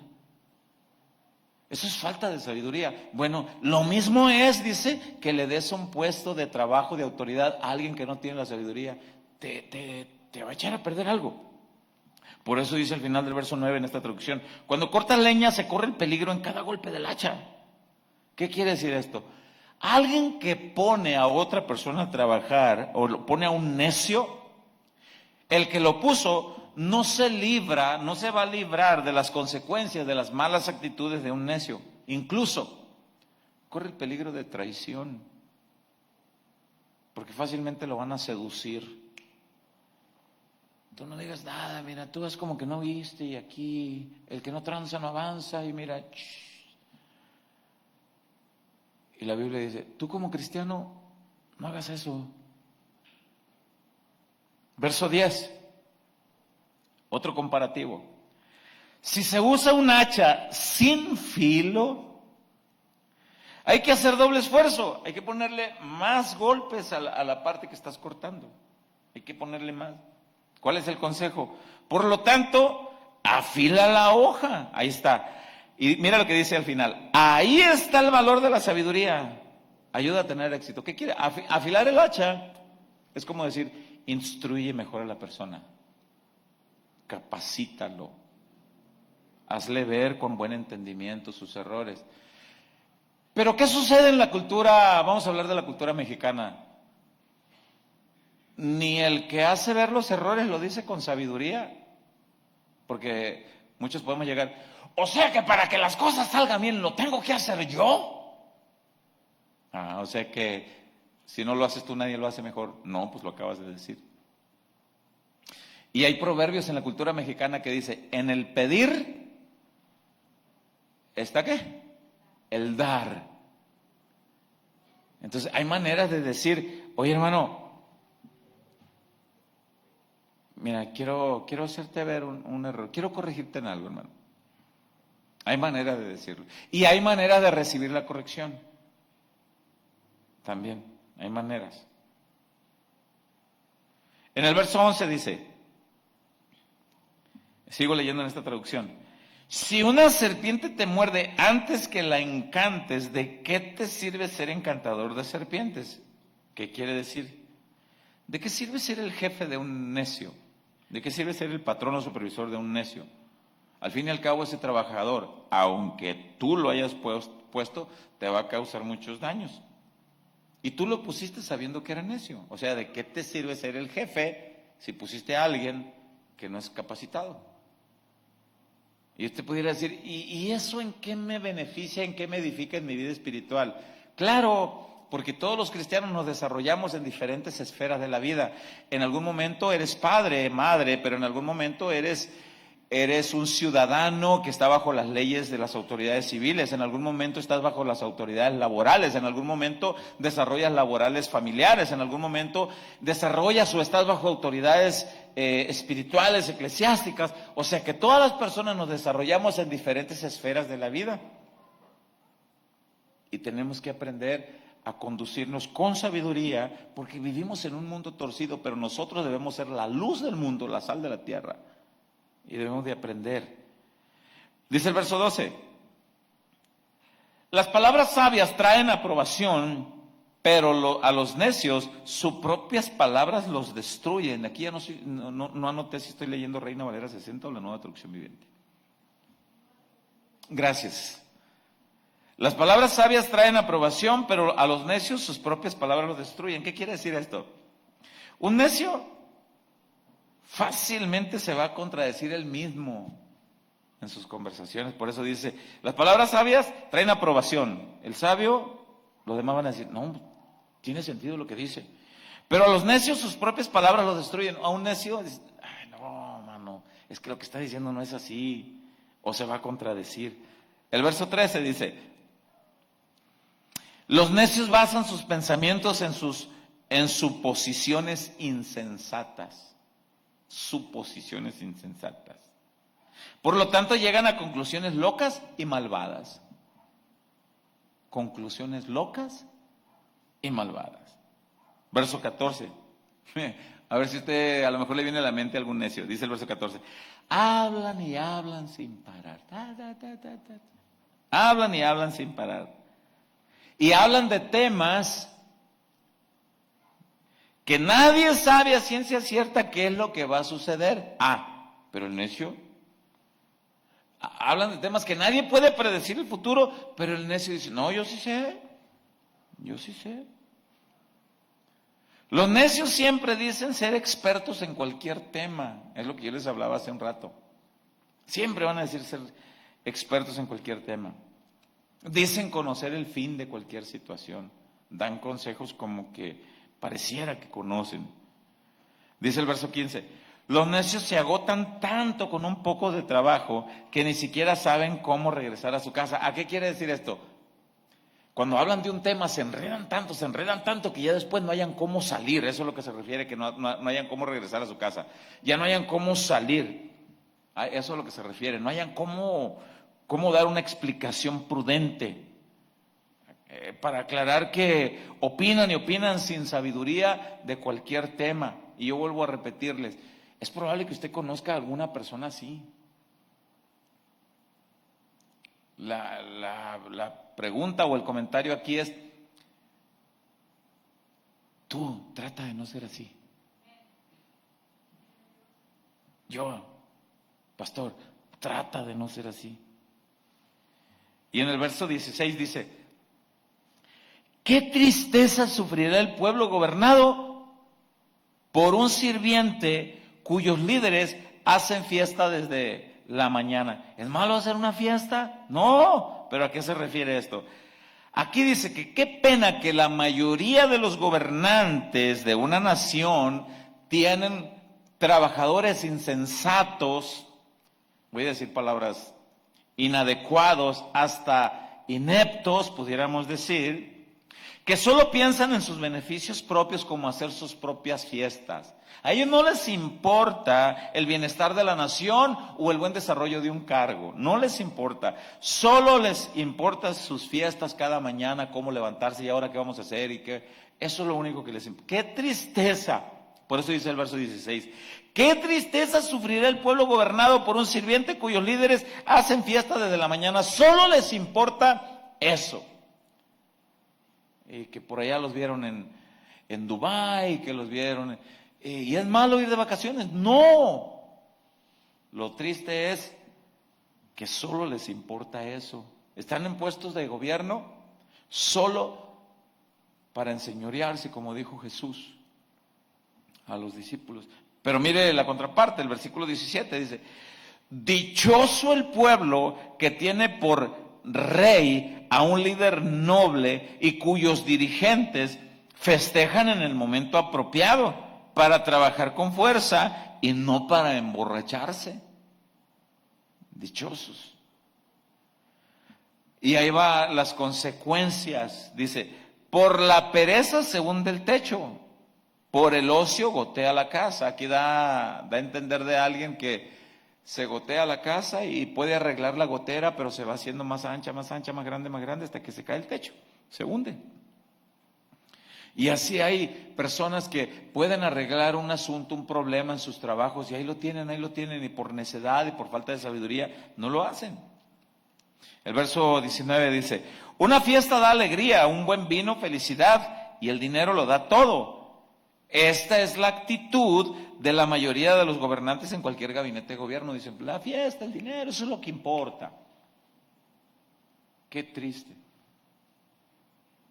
Eso es falta de sabiduría. Bueno, lo mismo es, dice, que le des un puesto de trabajo, de autoridad a alguien que no tiene la sabiduría. Te va a echar a perder algo. Por eso dice al final del verso 9 en esta traducción, cuando cortas leña se corre el peligro en cada golpe del hacha. ¿Qué quiere decir esto? Alguien que pone a otra persona a trabajar o lo pone a un necio, el que lo puso no se va a librar de las consecuencias de las malas actitudes de un necio. Incluso corre el peligro de traición, porque fácilmente lo van a seducir. Tú no digas nada, mira, tú es como que no viste y aquí el que no tranza no avanza y mira. Y la Biblia dice, tú como cristiano no hagas eso. Verso 10. Otro comparativo. Si se usa un hacha sin filo, hay que hacer doble esfuerzo. Hay que ponerle más golpes a la parte que estás cortando. Hay que ponerle más. ¿Cuál es el consejo? Por lo tanto, afila la hoja. Ahí está. Y mira lo que dice al final. Ahí está el valor de la sabiduría. Ayuda a tener éxito. ¿Qué quiere? Afilar el hacha. Es como decir, instruye mejor a la persona. Capacítalo, hazle ver con buen entendimiento sus errores. Pero ¿qué sucede en la cultura? Vamos a hablar de la cultura mexicana. Ni el que hace ver los errores lo dice con sabiduría, porque muchos podemos llegar, o sea que para que las cosas salgan bien lo tengo que hacer yo. O sea que si no lo haces tú nadie lo hace mejor. No, pues lo acabas de decir. Y hay proverbios en la cultura mexicana que dice, en el pedir, ¿está qué? El dar. Entonces hay maneras de decir, oye hermano, mira, quiero hacerte ver un error, quiero corregirte en algo, hermano. Hay maneras de decirlo. Y hay maneras de recibir la corrección. También, hay maneras. En el verso 11 dice, sigo leyendo en esta traducción. Si una serpiente te muerde antes que la encantes, ¿de qué te sirve ser encantador de serpientes? ¿Qué quiere decir? ¿De qué sirve ser el jefe de un necio? ¿De qué sirve ser el patrón o supervisor de un necio? Al fin y al cabo ese trabajador, aunque tú lo hayas puesto, te va a causar muchos daños. Y tú lo pusiste sabiendo que era necio. O sea, ¿de qué te sirve ser el jefe si pusiste a alguien que no es capacitado? Y usted pudiera decir, ¿y eso en qué me beneficia, en qué me edifica en mi vida espiritual? Claro, porque todos los cristianos nos desarrollamos en diferentes esferas de la vida. En algún momento eres padre, madre, pero en algún momento eres un ciudadano que está bajo las leyes de las autoridades civiles, en algún momento estás bajo las autoridades laborales, en algún momento desarrollas laborales familiares, en algún momento desarrollas o estás bajo autoridades espirituales, eclesiásticas. O sea que todas las personas nos desarrollamos en diferentes esferas de la vida y tenemos que aprender a conducirnos con sabiduría porque vivimos en un mundo torcido, pero nosotros debemos ser la luz del mundo, la sal de la tierra. Y debemos de aprender. Dice el verso 12, Las palabras sabias traen aprobación, pero a los necios sus propias palabras los destruyen. Aquí ya no anoté si estoy leyendo Reina Valera 60 o la Nueva Traducción Viviente. Gracias. Las palabras sabias traen aprobación, pero a los necios sus propias palabras los destruyen. ¿Qué quiere decir esto? Un necio fácilmente se va a contradecir él mismo en sus conversaciones. Por eso dice, las palabras sabias traen aprobación. El sabio, los demás van a decir, no, tiene sentido lo que dice. Pero a los necios sus propias palabras los destruyen. A un necio dice, ay, no, mano, es que lo que está diciendo no es así. O se va a contradecir. El verso 13 dice, los necios basan sus pensamientos en suposiciones insensatas. Suposiciones insensatas. Por lo tanto, llegan a conclusiones locas y malvadas. Conclusiones locas y malvadas. Verso 14. A ver si usted a lo mejor le viene a la mente algún necio. Dice el verso 14. Hablan y hablan sin parar. Hablan y hablan sin parar. Y hablan de temas que nadie sabe a ciencia cierta qué es lo que va a suceder. Pero el necio, hablan de temas que nadie puede predecir el futuro, pero el necio dice, no, yo sí sé. Los necios siempre dicen ser expertos en cualquier tema. Es lo que yo les hablaba hace un rato. Siempre van a decir ser expertos en cualquier tema. Dicen conocer el fin de cualquier situación. Dan consejos como que pareciera que conocen. Dice el verso 15, los necios se agotan tanto con un poco de trabajo que ni siquiera saben cómo regresar a su casa. ¿A qué quiere decir esto? Cuando hablan de un tema se enredan tanto que ya después no hayan cómo salir. Eso es lo que se refiere, que no hayan cómo regresar a su casa. Ya no hayan cómo salir. Eso es lo que se refiere. No hayan cómo dar una explicación prudente. Para aclarar que opinan sin sabiduría de cualquier tema. Y yo vuelvo a repetirles, es probable que usted conozca a alguna persona así. La pregunta o el comentario aquí es, tú trata de no ser así. Yo, pastor, trata de no ser así. Y en el verso 16 dice, ¿qué tristeza sufrirá el pueblo gobernado por un sirviente cuyos líderes hacen fiesta desde la mañana? ¿Es malo hacer una fiesta? No, pero ¿a qué se refiere esto? Aquí dice que qué pena que la mayoría de los gobernantes de una nación tienen trabajadores insensatos, voy a decir palabras inadecuados, hasta ineptos, pudiéramos decir, que solo piensan en sus beneficios propios como hacer sus propias fiestas. A ellos no les importa el bienestar de la nación o el buen desarrollo de un cargo, no les importa, solo les importa sus fiestas cada mañana, cómo levantarse y ahora qué vamos a hacer y qué, eso es lo único que les importa. ¡Qué tristeza! Por eso dice el verso 16, ¡qué tristeza sufrirá el pueblo gobernado por un sirviente cuyos líderes hacen fiesta desde la mañana! Solo les importa eso. Y que por allá los vieron en Dubái, que los vieron... ¿Y es malo ir de vacaciones? No. Lo triste es que solo les importa eso. Están en puestos de gobierno solo para enseñorearse, como dijo Jesús a los discípulos. Pero mire la contraparte, el versículo 17 dice, dichoso el pueblo que tiene por rey a un líder noble y cuyos dirigentes festejan en el momento apropiado para trabajar con fuerza y no para emborracharse. Dichosos. Y ahí va las consecuencias. Dice, por la pereza se hunde el techo, por el ocio gotea la casa. Aquí da a entender de alguien que se gotea la casa y puede arreglar la gotera, pero se va haciendo más ancha, más grande, hasta que se cae el techo, se hunde. Y así hay personas que pueden arreglar un asunto, un problema en sus trabajos y ahí lo tienen, y por necedad y por falta de sabiduría no lo hacen. El verso 19 dice, una fiesta da alegría, un buen vino, felicidad, y el dinero lo da todo. Esta es la actitud de la mayoría de los gobernantes en cualquier gabinete de gobierno. Dicen, la fiesta, el dinero, eso es lo que importa. Qué triste,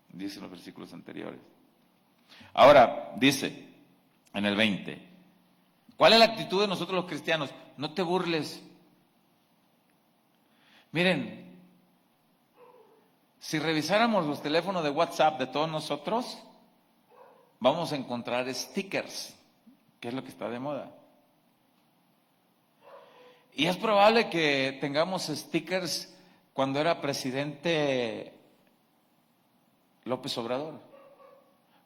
dicen los versículos anteriores. Ahora, dice en el 20, ¿cuál es la actitud de nosotros los cristianos? No te burles. Miren, si revisáramos los teléfonos de WhatsApp de todos nosotros, vamos a encontrar stickers, que es lo que está de moda. Y es probable que tengamos stickers cuando era presidente López Obrador,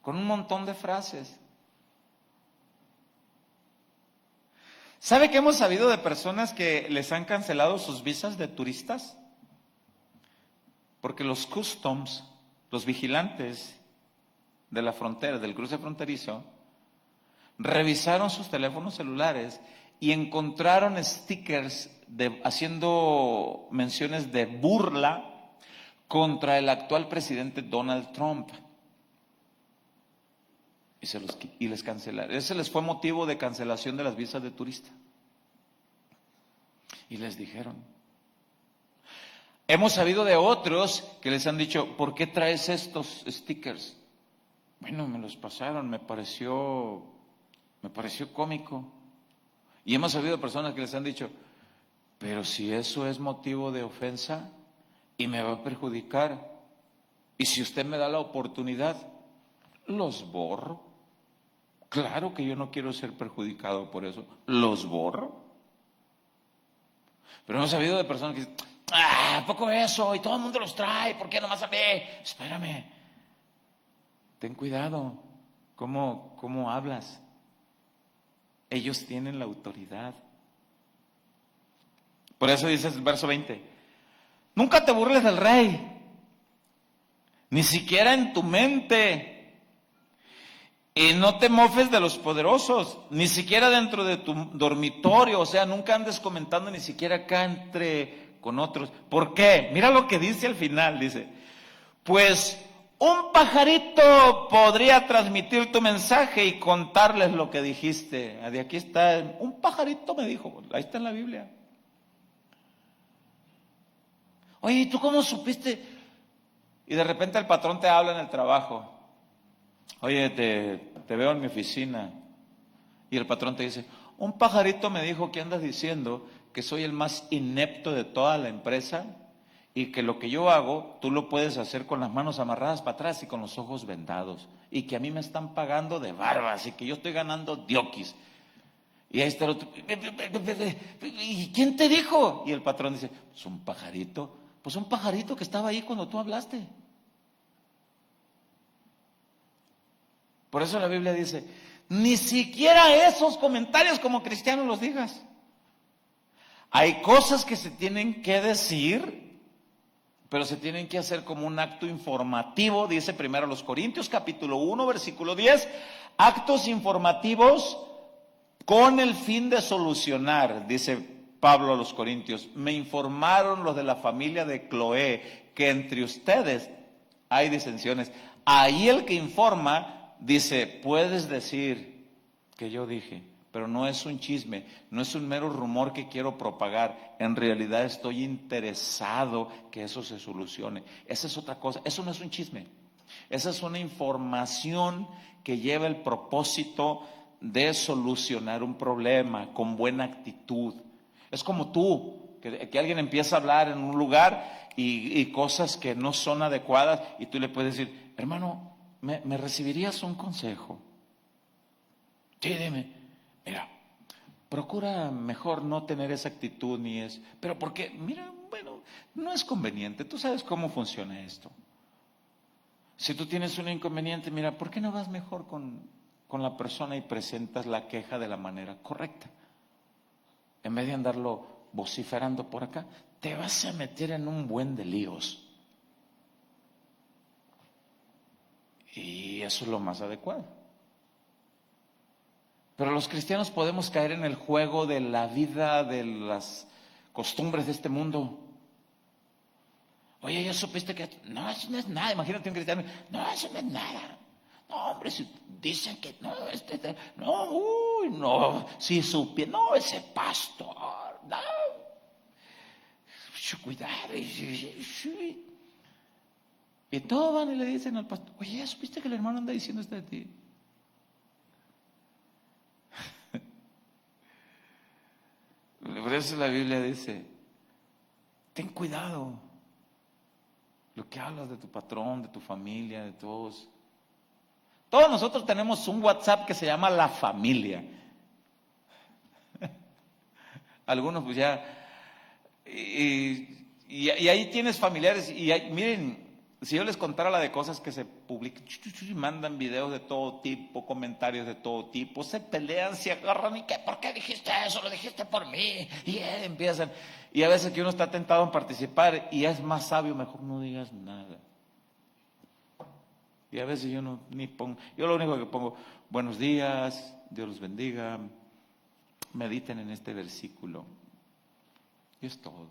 con un montón de frases. ¿Sabe que hemos sabido de personas que les han cancelado sus visas de turistas? Porque los customs, los vigilantes de la frontera, del cruce fronterizo, revisaron sus teléfonos celulares y encontraron stickers haciendo menciones de burla contra el actual presidente Donald Trump. Y les cancelaron. Ese les fue motivo de cancelación de las visas de turista. Y les dijeron. Hemos sabido de otros que les han dicho, ¿por qué traes estos stickers? Bueno, me los pasaron, me pareció cómico. Y hemos sabido de personas que les han dicho, pero si eso es motivo de ofensa y me va a perjudicar, y si usted me da la oportunidad, los borro. Claro que yo no quiero ser perjudicado por eso, los borro. Pero hemos sabido de personas que dicen, ¿a poco eso? Y todo el mundo los trae, ¿por qué nomás a mí? Espérame, ten cuidado, ¿cómo hablas? Ellos tienen la autoridad. Por eso dice el verso 20, nunca te burles del rey, ni siquiera en tu mente. Y no te mofes de los poderosos, ni siquiera dentro de tu dormitorio, o sea, nunca andes comentando ni siquiera acá entre con otros. ¿Por qué? Mira lo que dice al final, dice, pues un pajarito podría transmitir tu mensaje y contarles lo que dijiste. De aquí está, un pajarito me dijo, ahí está en la Biblia. Oye, ¿y tú cómo supiste? Y de repente el patrón te habla en el trabajo. Oye, te veo en mi oficina. Y el patrón te dice, un pajarito me dijo que andas diciendo que soy el más inepto de toda la empresa y que lo que yo hago, tú lo puedes hacer con las manos amarradas para atrás y con los ojos vendados. Y que a mí me están pagando de barbas y que yo estoy ganando dioquis. Y ahí está el otro, ¿y quién te dijo? Y el patrón dice, pues un pajarito. Pues un pajarito que estaba ahí cuando tú hablaste. Por eso la Biblia dice, ni siquiera esos comentarios como cristianos los digas. Hay cosas que se tienen que decir, pero se tienen que hacer como un acto informativo, dice primero los Corintios capítulo 1 versículo 10, actos informativos con el fin de solucionar, dice Pablo a los Corintios, me informaron los de la familia de Cloé que entre ustedes hay disensiones. Ahí el que informa dice, puedes decir que yo dije, pero no es un chisme, no es un mero rumor que quiero propagar. En realidad estoy interesado que eso se solucione. Esa es otra cosa, eso no es un chisme. Esa es una información que lleva el propósito de solucionar un problema con buena actitud. Es como tú, que alguien empieza a hablar en un lugar y cosas que no son adecuadas y tú le puedes decir, hermano, ¿me recibirías un consejo? Sí, dime. Mira, procura mejor no tener esa actitud ni es. Pero porque, mira, bueno, no es conveniente. Tú sabes cómo funciona esto. Si tú tienes un inconveniente, mira, ¿por qué no vas mejor con la persona y presentas la queja de la manera correcta? En vez de andarlo vociferando por acá, te vas a meter en un buen de líos. Y eso es lo más adecuado. Pero los cristianos podemos caer en el juego de la vida, de las costumbres de este mundo. Oye, ¿ya supiste que? No, eso no es nada. Imagínate un cristiano. No, eso no es nada. No, hombre, si dicen que no, no, uy, no, si supiera, no, ese pastor, no. Cuidado. Y todos van y le dicen al pastor, oye, ¿ya supiste que el hermano anda diciendo esto de ti? Por eso la Biblia dice, ten cuidado lo que hablas de tu patrón, de tu familia, de todos. Todos nosotros tenemos un WhatsApp que se llama La Familia. Algunos pues ya, y ahí tienes familiares, miren, si yo les contara la de cosas que se publican, mandan videos de todo tipo, comentarios de todo tipo, se pelean, se agarran, ¿y qué? ¿Por qué dijiste eso? Lo dijiste por mí, y empiezan, y a veces que uno está tentado en participar, y es más sabio, mejor no digas nada. Y a veces yo no, ni pongo, yo lo único que pongo, buenos días, Dios los bendiga, mediten en este versículo. Y es todo.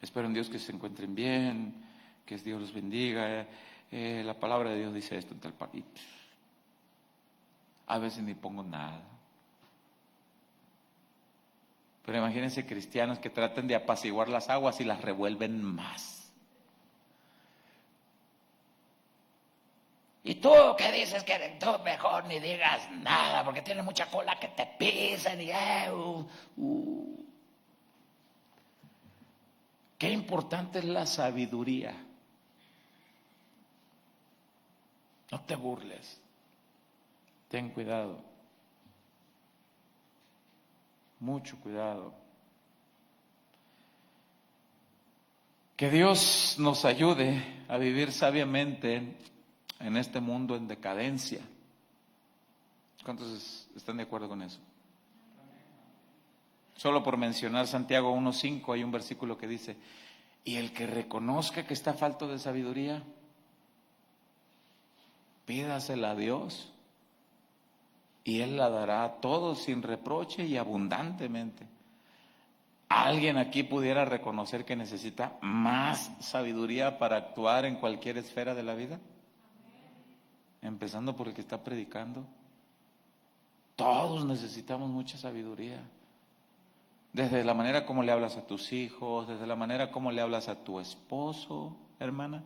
Espero en Dios que se encuentren bien, que Dios los bendiga. La palabra de Dios dice esto en tal país. A veces ni pongo nada. Pero imagínense cristianos que traten de apaciguar las aguas y las revuelven más. Y tú que dices que tú mejor ni digas nada porque tienes mucha cola que te pisan y Qué importante es la sabiduría. No te burles. Ten cuidado. Mucho cuidado. Que Dios nos ayude a vivir sabiamente en este mundo en decadencia. ¿Cuántos están de acuerdo con eso? Solo por mencionar Santiago 1:5 hay un versículo que dice, y el que reconozca que está falto de sabiduría, pídasela a Dios y Él la dará a todos sin reproche y abundantemente. ¿Alguien aquí pudiera reconocer que necesita más sabiduría para actuar en cualquier esfera de la vida? Empezando por el que está predicando. Todos necesitamos mucha sabiduría. Desde la manera como le hablas a tus hijos, desde la manera como le hablas a tu esposo, hermana.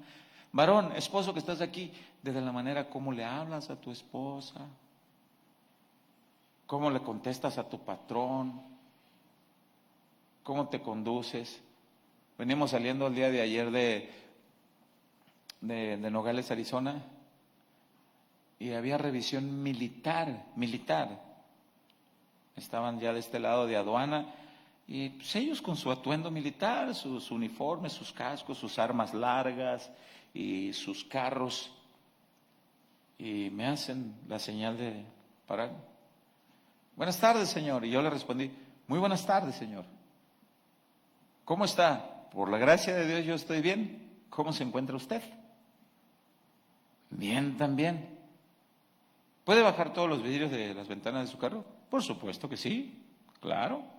Varón, esposo que estás aquí, desde la manera como le hablas a tu esposa, cómo le contestas a tu patrón, cómo te conduces. Venimos saliendo el día de ayer de Nogales, Arizona, y había revisión militar. Estaban ya de este lado de aduana, y pues ellos con su atuendo militar, sus uniformes, sus cascos, sus armas largas y sus carros, y me hacen la señal de parar. Buenas tardes, señor. Y yo le respondí, muy buenas tardes, señor. ¿Cómo está? Por la gracia de Dios yo estoy bien. ¿Cómo se encuentra usted? Bien también. ¿Puede bajar todos los vidrios de las ventanas de su carro? Por supuesto que sí, claro.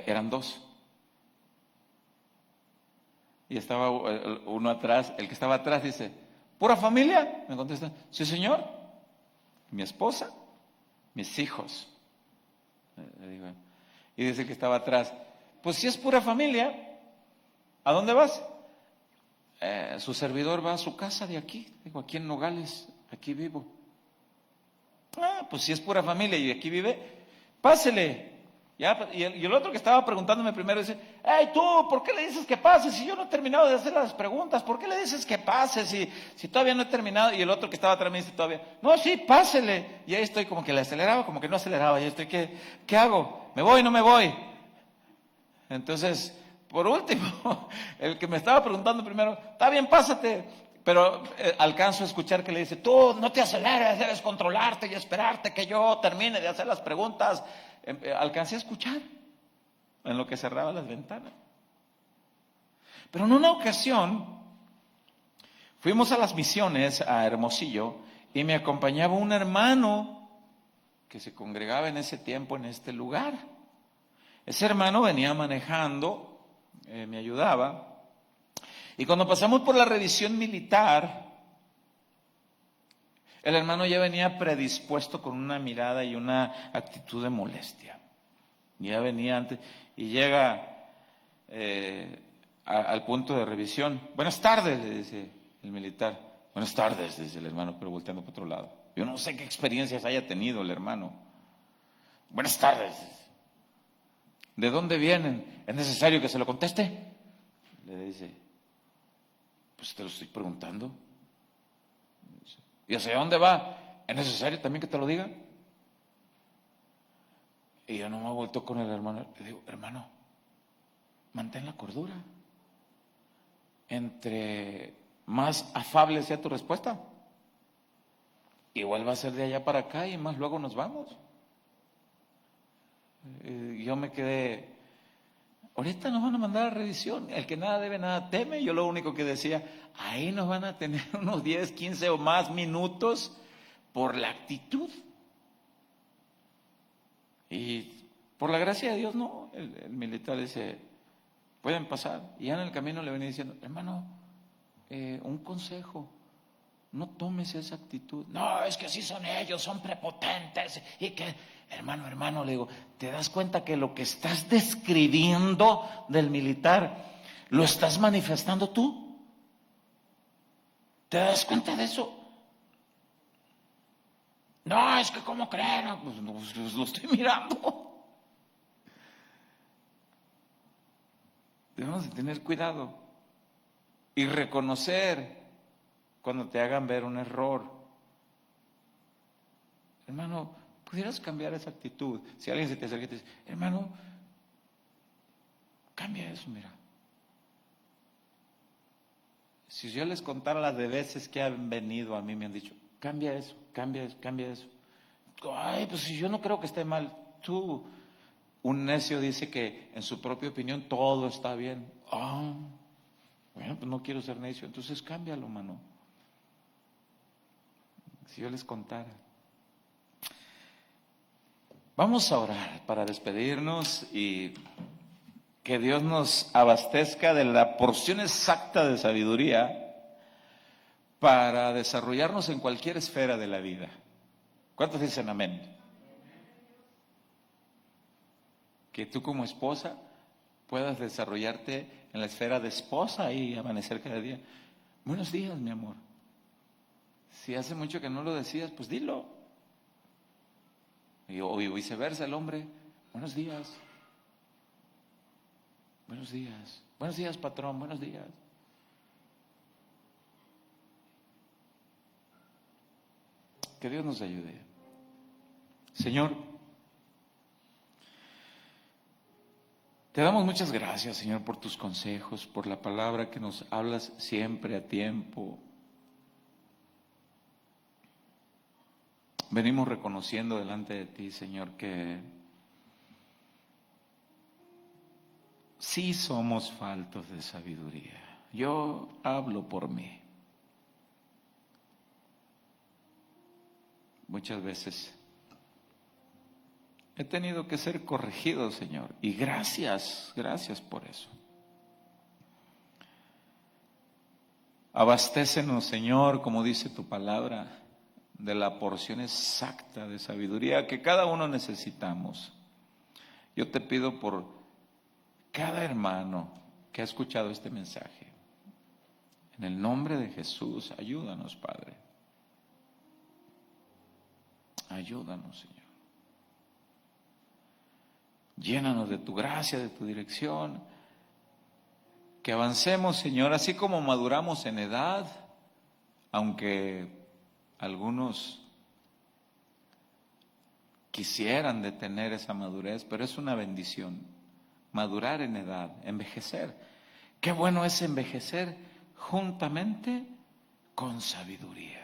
Eran dos. Y estaba uno atrás, el que estaba atrás dice, ¿pura familia? Me contesta, sí señor, mi esposa, mis hijos. Le digo, y dice el que estaba atrás, pues si es pura familia, ¿a dónde vas? Su servidor va a su casa de aquí, digo, aquí en Nogales, aquí vivo. Pues si es pura familia y aquí vive, pásele. Ya, y el otro que estaba preguntándome primero dice, hey tú, ¿por qué le dices que pase si yo no he terminado de hacer las preguntas? ¿Por qué le dices que pase si todavía no he terminado? Y el otro que estaba atrás me dice todavía, no, sí, pásele. Y ahí estoy como que le aceleraba, como que no aceleraba. Y estoy, ¿qué hago? ¿Me voy, no me voy? Entonces, por último, el que me estaba preguntando primero, está bien, pásate. Pero alcanzo a escuchar que le dice, tú no te aceleres, debes controlarte y esperarte que yo termine de hacer las preguntas. Alcancé a escuchar en lo que cerraba las ventanas. Pero en una ocasión fuimos a las misiones a Hermosillo y me acompañaba un hermano que se congregaba en ese tiempo en este lugar. Ese hermano venía manejando, me ayudaba, y cuando pasamos por la revisión militar, el hermano ya venía predispuesto con una mirada y una actitud de molestia. Ya venía antes y llega al punto de revisión. Buenas tardes, le dice el militar. Buenas tardes, dice el hermano, pero volteando para otro lado. Yo no sé qué experiencias haya tenido el hermano. Buenas tardes. ¿De dónde vienen? ¿Es necesario que se lo conteste? Le dice, pues te lo estoy preguntando. ¿Y hacia dónde va? ¿Es necesario también que te lo diga? Y yo no me vuelto con el hermano. Le digo, hermano, mantén la cordura. Entre más afable sea tu respuesta, igual va a ser de allá para acá y más luego nos vamos. Yo me quedé, ahorita nos van a mandar a revisión, el que nada debe, nada teme. Yo lo único que decía, ahí nos van a tener unos 10, 15 o más minutos por la actitud. Y por la gracia de Dios, no, el militar dice, pueden pasar. Y ya en el camino le venía diciendo, hermano, un consejo, no tomes esa actitud. No, es que así son ellos, son prepotentes. Y que, hermano, le digo, ¿te das cuenta que lo que estás describiendo del militar lo estás manifestando tú? ¿Te das cuenta de eso? No, es que ¿cómo creen? Pues lo estoy mirando. Debemos de tener cuidado y reconocer cuando te hagan ver un error. Hermano, ¿pudieras cambiar esa actitud? Si alguien se te acerca y te dice, hermano, cambia eso, mira. Si yo les contara las de veces que han venido a mí, me han dicho, cambia eso, cambia eso, cambia eso. Ay, pues si yo no creo que esté mal, tú. Un necio dice que en su propia opinión todo está bien. Bueno, pues no quiero ser necio, entonces cámbialo, mano. Si yo les contara. Vamos a orar para despedirnos y que Dios nos abastezca de la porción exacta de sabiduría para desarrollarnos en cualquier esfera de la vida. ¿Cuántos dicen amén? Que tú como esposa puedas desarrollarte en la esfera de esposa y amanecer cada día. Buenos días, mi amor. Si hace mucho que no lo decías, pues dilo. O viceversa, el hombre. Buenos días. Buenos días. Buenos días, patrón. Buenos días. Que Dios nos ayude. Señor, te damos muchas gracias, Señor, por tus consejos, por la palabra que nos hablas siempre a tiempo. Venimos reconociendo delante de ti, Señor, que sí somos faltos de sabiduría. Yo hablo por mí. Muchas veces he tenido que ser corregido, Señor, y gracias por eso. Abastécenos, Señor, como dice tu palabra, de la porción exacta de sabiduría que cada uno necesitamos. Yo te pido por cada hermano que ha escuchado este mensaje. En el nombre de Jesús, ayúdanos, Padre. Ayúdanos, Señor. Llénanos de tu gracia, de tu dirección. Que avancemos, Señor, así como maduramos en edad, aunque algunos quisieran detener esa madurez, pero es una bendición. Madurar en edad, envejecer. Qué bueno es envejecer juntamente con sabiduría.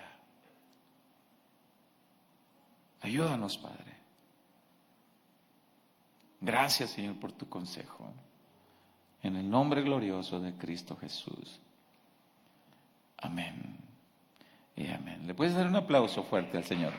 Ayúdanos, Padre. Gracias, Señor, por tu consejo. En el nombre glorioso de Cristo Jesús. Amén y amén. ¿Le puedes dar un aplauso fuerte al Señor?